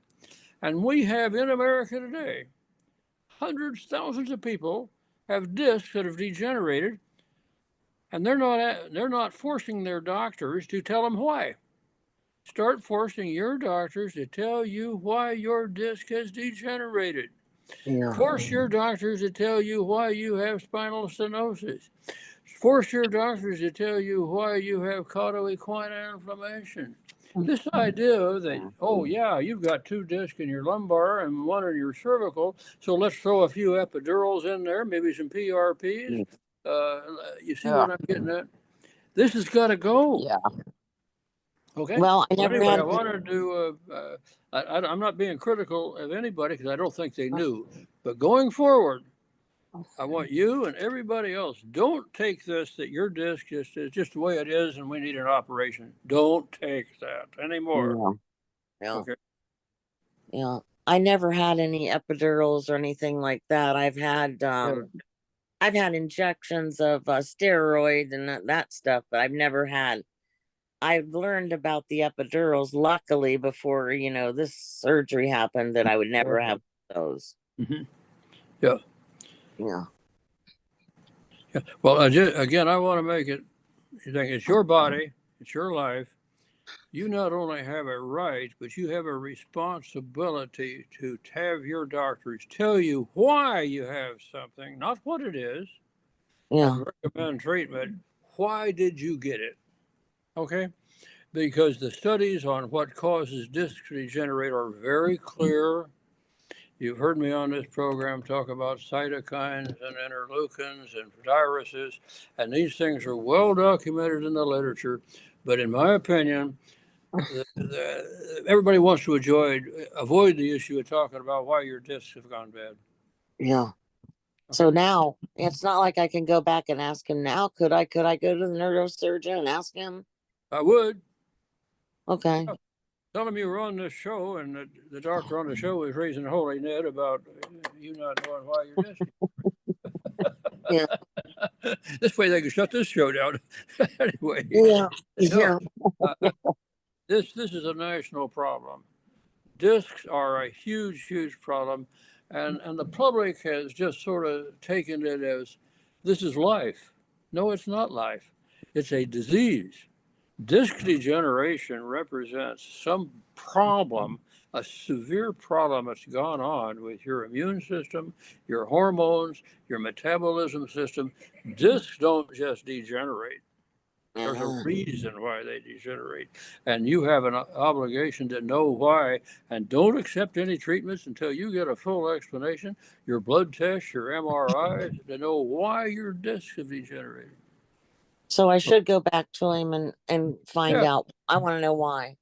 And we have in America today hundreds, thousands of people have discs that have degenerated, and they're not forcing their doctors to tell them why. Start forcing your doctors to tell you why your disc has degenerated. Yeah. Force your doctors to tell you why you have spinal stenosis. Force your doctors to tell you why you have cauda-equina inflammation. This idea that, oh yeah, you've got 2 discs in your lumbar and 1 in your cervical, so let's throw a few epidurals in there, maybe some PRPs. You see what I'm getting at? This has got to go. Yeah. Okay. Well, I So never anyway, had. I wanted to. I'm not being critical of anybody because I don't think they knew. But going forward, I want you and everybody else, don't take this that your disc is just the way it is and we need an operation. Don't take that anymore. Yeah. Okay. Yeah. I never had any epidurals or anything like that. I've had injections of steroids and that stuff, but I've learned about the epidurals luckily before, this surgery happened, that I would never have those. Mm-hmm. Yeah. Yeah. Yeah. Well, again, I want to make it. It's your body, it's your life. You not only have a right, but you have a responsibility to have your doctors tell you why you have something, not what it is, Yeah. and recommend treatment. Why did you get it? Okay? Because the studies on what causes disc to degenerate are very clear. You've heard me on this program talk about cytokines and interleukins and viruses, and these things are well documented in the literature. But in my opinion, everybody wants to avoid the issue of talking about why your discs have gone bad. Yeah. So now it's not like I can go back and ask him now. Could I go to the neurosurgeon and ask him? I would. Okay. Tell him you were on this show and the doctor on the show was raising holy Ned about you not knowing why your discs. Yeah. This way they can shut this show down. Anyway. Yeah. No, Yeah. this is a national problem. Discs are a huge problem, and the public has just sort of taken it as this is life. No, it's not life. It's a disease. Disc degeneration represents some problem, a severe problem that's gone on with your immune system, your hormones, your metabolism system. Discs don't just degenerate. There's a reason why they degenerate. And you have an obligation to know why. And don't accept any treatments until you get a full explanation, your blood tests, your MRIs, to know why your discs have degenerated. So I should go back to him and find Yeah. out. I want to know why.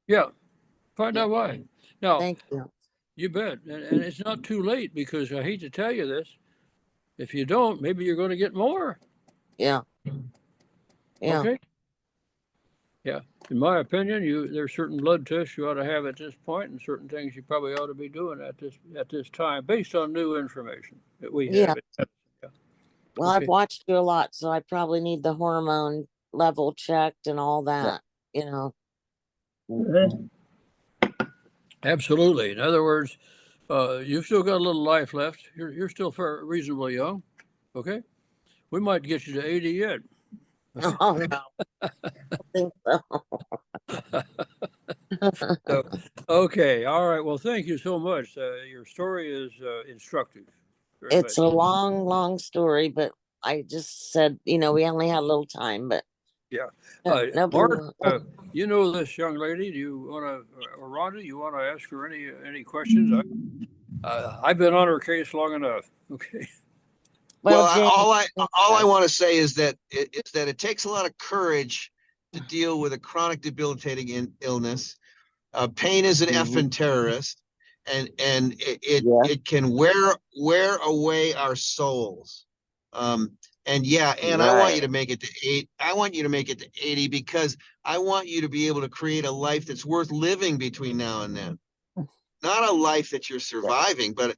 Yeah. Find out why. Now, Thank you. you bet. And it's not too late because I hate to tell you this. If you don't, maybe you're going to get more. Yeah. Yeah. Okay. Yeah. In my opinion, there's certain blood tests you ought to have at this point, and certain things you probably ought to be doing at this time, based on new information that we have. Yeah. Well, Okay. I've watched you a lot, so I probably need the hormone level checked and all that. you know. Absolutely. In other words, you've still got a little life left. You're still reasonably young. Okay. We might get you to 80 yet. Oh no, I think so. So, okay. All right. Well, thank you so much. Your story is instructive. Very It's much. a long, long story, but I just said, we only had a little time, but Yeah. no big Mark, deal. you know this young lady. Do you want to, or Rhonda, you want to ask her any questions? I've been on her case long enough. Okay. Well, Well, Jamie, all I want to say is that it takes a lot of courage to deal with a chronic debilitating illness. Pain is an Mhm. effing terrorist, and Yeah, it can wear away our souls. And yeah, and I want you to right. make it to 8. I want you to make it to 80 because I want you to be able to create a life that's worth living between now and then. Not a life that you're Yeah. surviving, but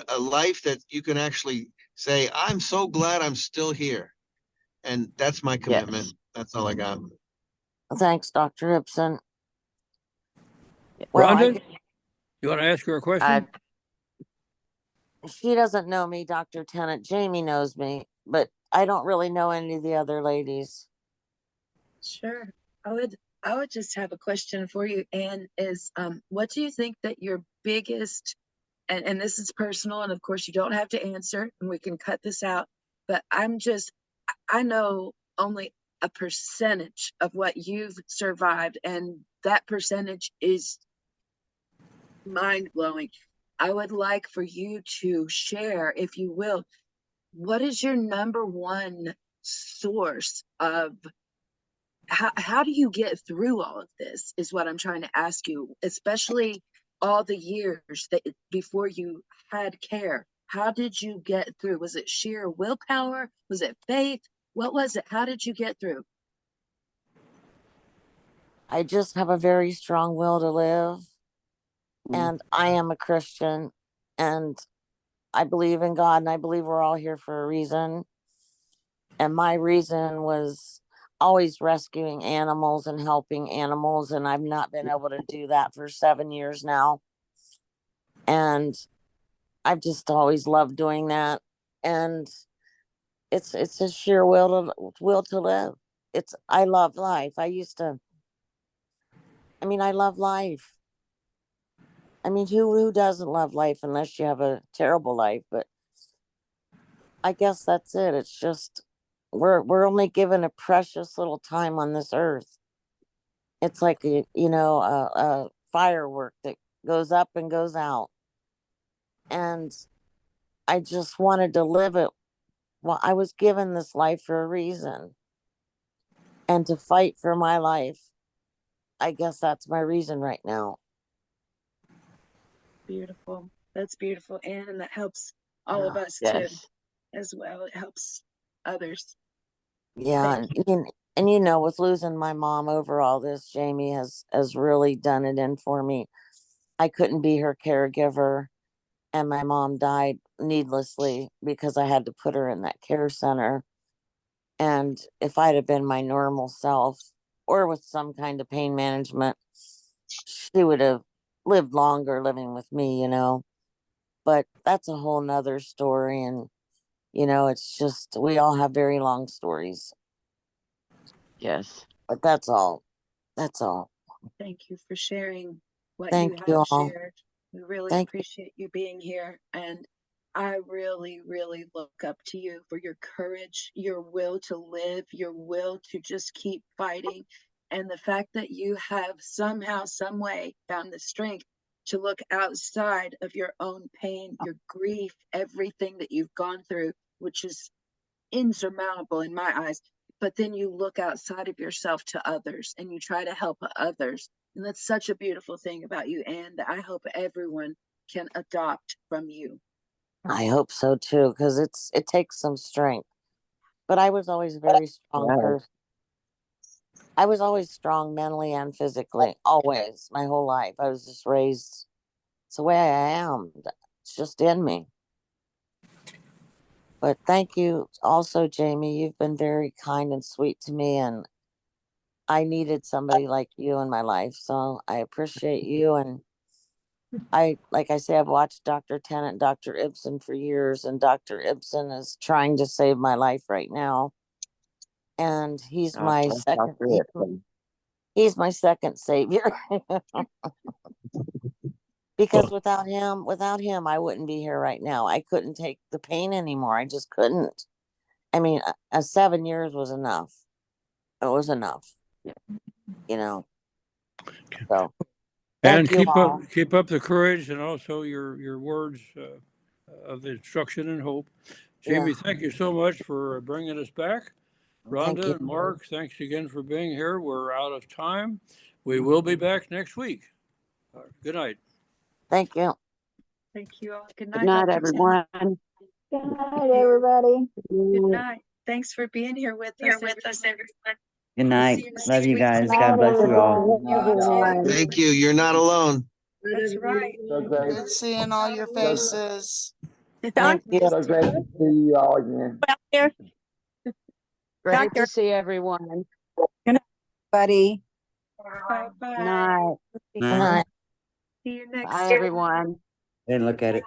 a life that you can actually say, I'm so glad I'm still here. And that's my commitment. Yes. That's all I got. Thanks, Dr. Ibsen. Well, Rhonda, you want to ask her a I question? she doesn't know me, Dr. Tennant. Jamie knows me, but I don't really know any of the other ladies. Sure. I would just have a question for you, Anne, is what do you think that your biggest, and this is personal, and of course you don't have to answer, and we can cut this out, but I know only a percentage of what you've survived, and that percentage is mind blowing. I would like for you to share, if you will, what is your number one source of how do you get through all of this is what I'm trying to ask you, especially all the years that before you had care. How did you get through? Was it sheer willpower? Was it faith? What was it? How did you get through? I just have a very strong will to live, Mm. and I am a Christian, and I believe in God, and I believe we're all here for a reason. And my reason was always rescuing animals and helping animals, and I've not been able to do that for 7 years now. And I've just always loved doing that. And it's a sheer will to live. I love life. I love life. I mean, who doesn't love life unless you have a terrible life? But I guess that's it. It's just we're only given a precious little time on this earth. It's like a firework that goes up and goes out. And I just wanted to live it. Well, I was given this life for a reason, and to fight for my life. I guess that's my reason right now. Beautiful. That's beautiful, Anne, and that helps all of Yeah. us too, yes. as well. It helps others. Yeah, Thank you. and with losing my mom over all this, Jamie has really done it in for me. I couldn't be her caregiver, and my mom died needlessly because I had to put her in that care center. And if I'd have been my normal self or with some kind of pain management, she would have lived longer living with me. But that's a whole nother story. And, it's just, we all have very long stories. Yes. But that's all. That's all. Thank you for sharing what you Thank you have all. shared. We really Thank appreciate you being here. And I really, really look up to you for your courage, your will to live, your will to just keep fighting. And the fact that you have somehow, some way found the strength to look outside of your own pain, your grief, everything that you've gone through, which is insurmountable in my eyes. But then you look outside of yourself to others and you try to help others. And that's such a beautiful thing about you, and I hope everyone can adopt from you. I hope so too, because it takes some strength. But I was always a very strong Yes. person. I was always strong mentally and physically, always, my whole life. I was just raised. It's the way I am. It's just in me. But thank you also, Jamie. You've been very kind and sweet to me, and I needed somebody like you in my life. So I appreciate you. And like I say, I've watched Dr. Tennant, Dr. Ibsen for years, and Dr. Ibsen is trying to save my life right now. And he's my second, he's my second savior. Because without him, I wouldn't be here right now. I couldn't take the pain anymore. I just couldn't. I mean, 7 years was enough. It was enough, you know. So And thank you all. keep up the courage and also your words of instruction and hope. Jamie, Yeah. thank you so much for bringing us back. Thank Rhonda you. and Mark, thanks again for being here. We're out of time. We will be back next week. Good night. Thank you. Thank you all. Good Good night, night, Dr. Tennant. everyone. Good night, everybody. Good night. Thanks for being here with us, everyone. Good We'll night. see you next Love you week. guys. Good God night, bless you all. everyone. Thank you. You're not alone. That's right. Good seeing all your faces. Thank you. So great to see you all again. Great to see everyone. Buddy. Bye-bye. Night. Good night. See you next Bye, week. everyone. Didn't look at it.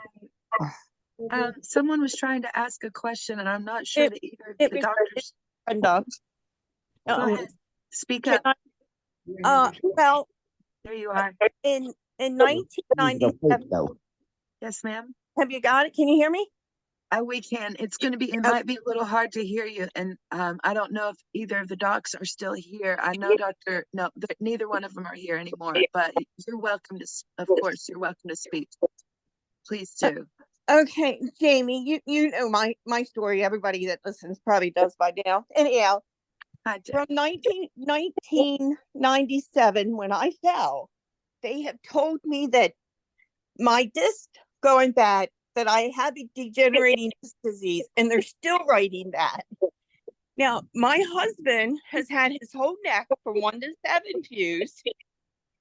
Someone was trying to ask a question, and I'm not sure that either of the doctors. Brenda. Go Um, ahead. Speak can up. well, There you are. in 1997, Yes, ma'am. have you got it? Can you hear me? We can. It's going to be, it might be a little hard to hear you. And I don't know if either of the docs are still here. I know no, neither one of them are here anymore, but you're welcome to, of course, you're welcome to speak. Please do. Okay, Jamie, you know my story. Everybody that listens probably does by now. Anyhow, Hi, Jeff. from 1997, when I fell, they have told me that my disc going bad, that I had the degenerating disc disease, and they're still writing that. Now, my husband has had his whole neck from 1 to 7 fused.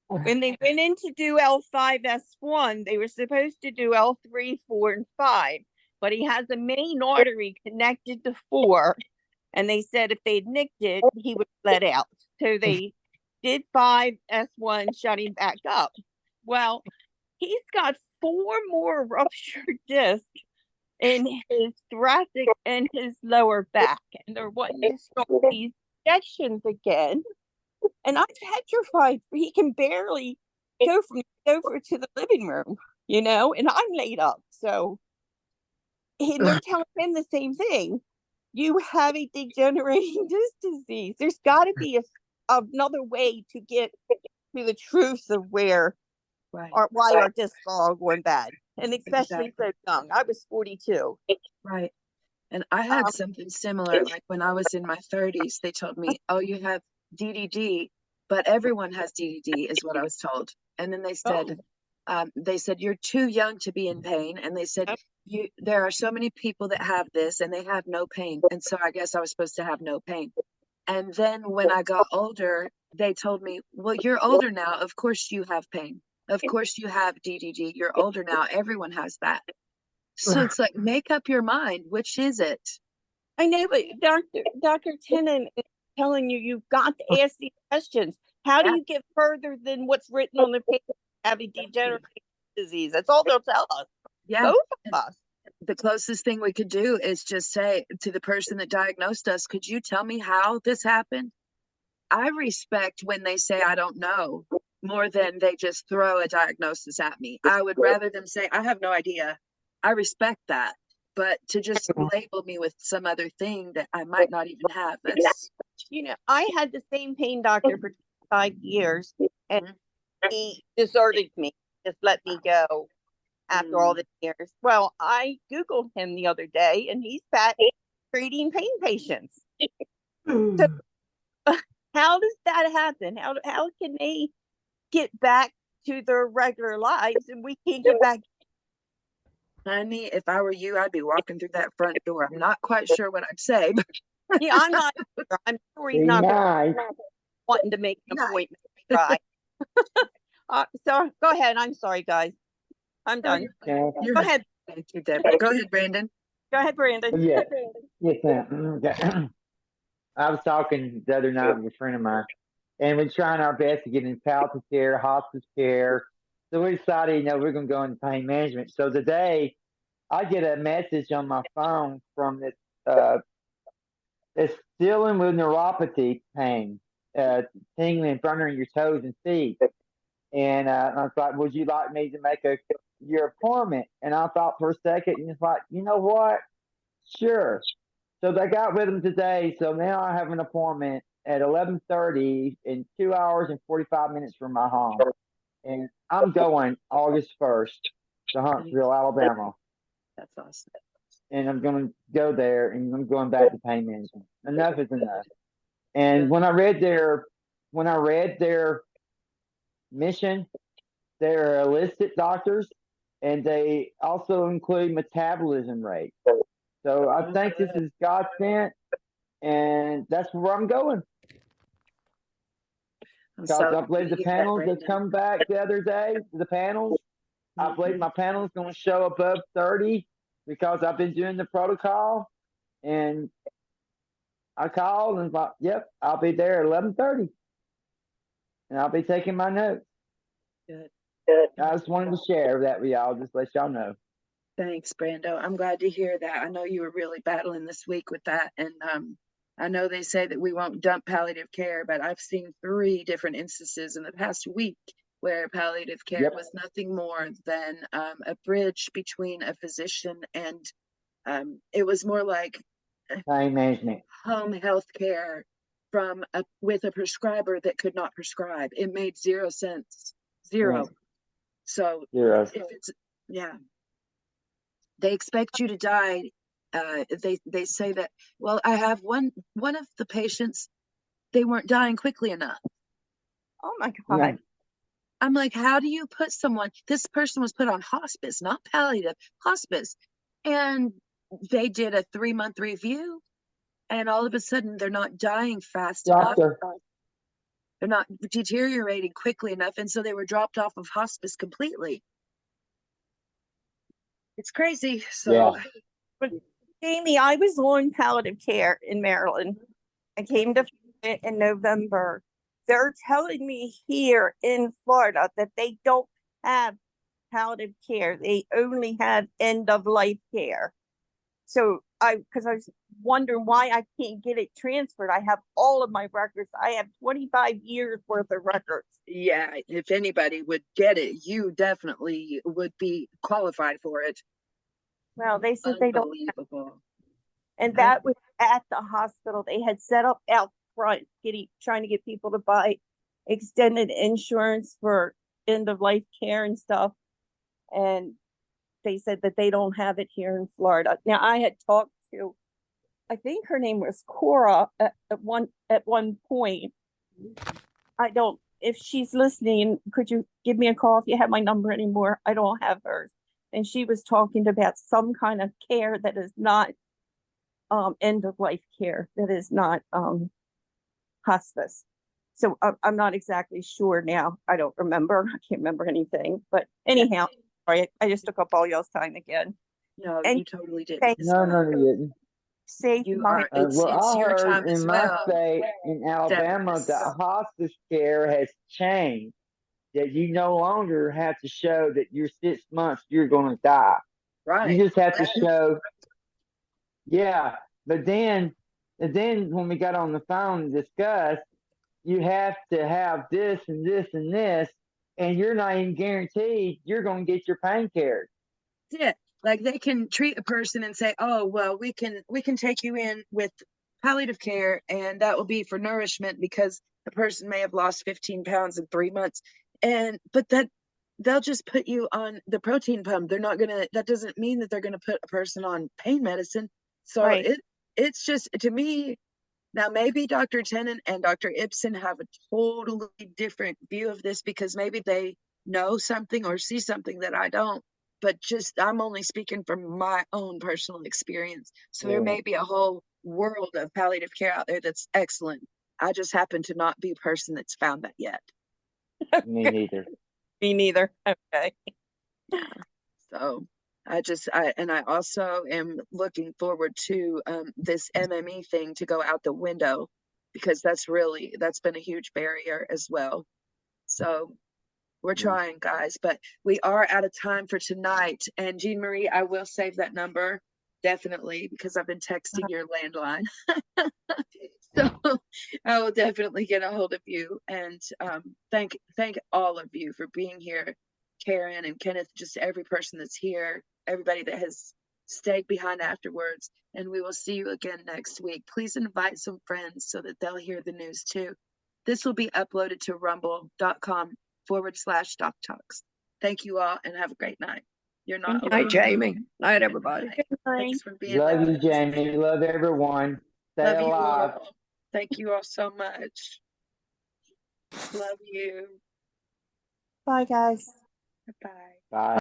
When they went in to do L5S1, they were supposed to do L3, 4, and 5, but he has a main artery connected to 4, and they said if they'd nicked it, he would let out. So they did 5S1, shutting back up. Well, he's got 4 more ruptured discs in his thoracic and his lower back, and they're wanting to start these injections again. And I'm petrified. He can barely go from over to the living room, and I'm laid up. So they're telling him the same thing. You have a degenerating disc disease. There's got to be another way to get to the truth of where or why our discs are all going bad. And especially so young. I was 42. Right. And I had something similar. Like when I was in my 30s, they told me, oh, you have DDD, but everyone has DDD is what I was told. And then they said, you're too young to be in pain. And they said, there are so many people that have this and they have no pain. And so I guess I was supposed to have no pain. And then when I got older, they told me, well, you're older now. Of course you have pain. Of course you have DDD. You're older now. Everyone has that. So it's like, make up your mind. Which is it? I know, but Dr. Tennant is telling you, you've got to ask these questions. How do you get further than what's written on the paper? Have a degenerative disease. That's all they'll tell us. Yeah. Both of us. The closest thing we could do is just say to the person that diagnosed us, could you tell me how this happened? I respect when they say, I don't know, more than they just throw a diagnosis at me. I would rather them say, I have no idea. I respect that. But to just label me with some other thing that I might not even have. That's... I had the same pain doctor for 5 years, and he deserted me, just let me go after all the years. Well, I Googled him the other day, and he's back treating pain patients. So, how does that happen? How can they get back to their regular lives and we can't get back? Honey, if I were you, I'd be walking through that front door. I'm not quite sure what I'd say, but Yeah, I'm not sure. I'm sure he's not wanting to make an appointment. Right. So go ahead. I'm sorry, guys. I'm done. Go ahead. Thank you, Deborah. Go ahead, Brandon. Go ahead, Brandon. Yes, ma'am. I was talking the other night with a friend of mine, and we're trying our best to get in palliative care, hospice care. So we decided, we're going to go into pain management. So today, I get a message on my phone from this. It's dealing with neuropathy pain, tingling and burning in your toes and feet. And I thought, would you like me to make your appointment? And I thought for a second, and it's like, you know what? Sure. So they got with him today. So now I have an appointment at 11:30 in 2 hours and 45 minutes from my home. And I'm going August 1st to Huntsville, Alabama. That's awesome. And I'm going to go there, and I'm going back to pain management. Enough is enough. And when I read their mission, they're illicit doctors, and they also include metabolism rate. So I think this is God sent, and that's where I'm going. Because I believe the panels that come back the other day, I believe my panel is going to show above 30 because I've been doing the protocol, and I called and thought, yep, I'll be there at 11:30, and I'll be taking my notes. Good. I just wanted to share that with y'all, just let y'all know. Thanks, Brando. I'm glad to hear that. I know you were really battling this week with that. And I know they say that we won't dump palliative care, but I've seen 3 different instances in the past week where palliative care was nothing more than a bridge between a physician and it was more like Pain management. home health care with a prescriber that could not prescribe. It made 0 sense. Zero. Yeah. So Zero. if it's, they expect you to die. They say that, well, I have one of the patients, they weren't dying quickly enough. Oh my Yeah. God. I'm like, how do you put someone, this person was put on hospice, not palliative, hospice. And they did a 3-month review, and all of a sudden they're not dying fast enough. They're not deteriorating quickly enough. And so they were dropped off of hospice completely. It's crazy. So But Jamie, I was on palliative care in Maryland. I came to it in November. They're telling me here in Florida that they don't have palliative care. They only have end of life care. So because I was wondering why I can't get it transferred. I have all of my records. I have 25 years worth of records. yeah, if anybody would get it, you definitely would be qualified for it. Well, they said they don't. Unbelievable. And that was at the hospital. They had set up out front, trying to get people to buy extended insurance for end of life care and stuff. And they said that they don't have it here in Florida. Now, I had talked to, I think her name was Cora at one point. I don't, if she's listening, could you give me a call if you have my number anymore? I don't have hers. And she was talking about some kind of care that is not end of life care, that is not hospice. So I'm not exactly sure now. I don't remember. I can't remember anything. But anyhow, sorry, I just took up all y'all's time again. No, And you totally didn't. No, you didn't. Save You my. are, it's I your heard time as in my well. state, in Alabama, Dennis. that hospice care has changed. That you no longer have to show that you're 6 months, you're going to die. Right. You just have to show. Yeah, but then when we got on the phone and discussed, you have to have this and this and this, and you're not even guaranteed you're going to get your pain care. Yeah, like they can treat a person and say, oh, well, we can take you in with palliative care, and that will be for nourishment because the person may have lost 15 pounds in 3 months. But that they'll just put you on the protein pump. They're not gonna, that doesn't mean that they're gonna put a person on pain medicine. So it's just, to me, now maybe Dr. Tennant and Dr. Ibsen have a totally different view of this because maybe they know something or see something that I don't. But just, I'm only speaking from my own personal experience. So there may be a whole world of palliative care out there that's excellent. I just happen to not be a person that's found that yet. Me neither. Me neither. Okay. So I also am looking forward to this MME thing to go out the window because that's been a huge barrier as well. So we're trying, guys, but we are out of time for tonight. And Jean Marie, I will save that number definitely, because I've been texting your landline. So I will definitely get a hold of you, and thank all of you for being here. Karen and Kenneth, just every person that's here, everybody that has stayed behind afterwards, and we will see you again next week. Please invite some friends so that they'll hear the news too. This will be uploaded to rumble.com/DocToks. Thank you all and have a great night. You're not Good alone. night, Jamie. Night, everybody. Night. Thanks for being Love with you, us. Jamie. Love everyone. Stay Love you alive. all. Thank you all so much. Love you. Bye, guys. Bye. Bye.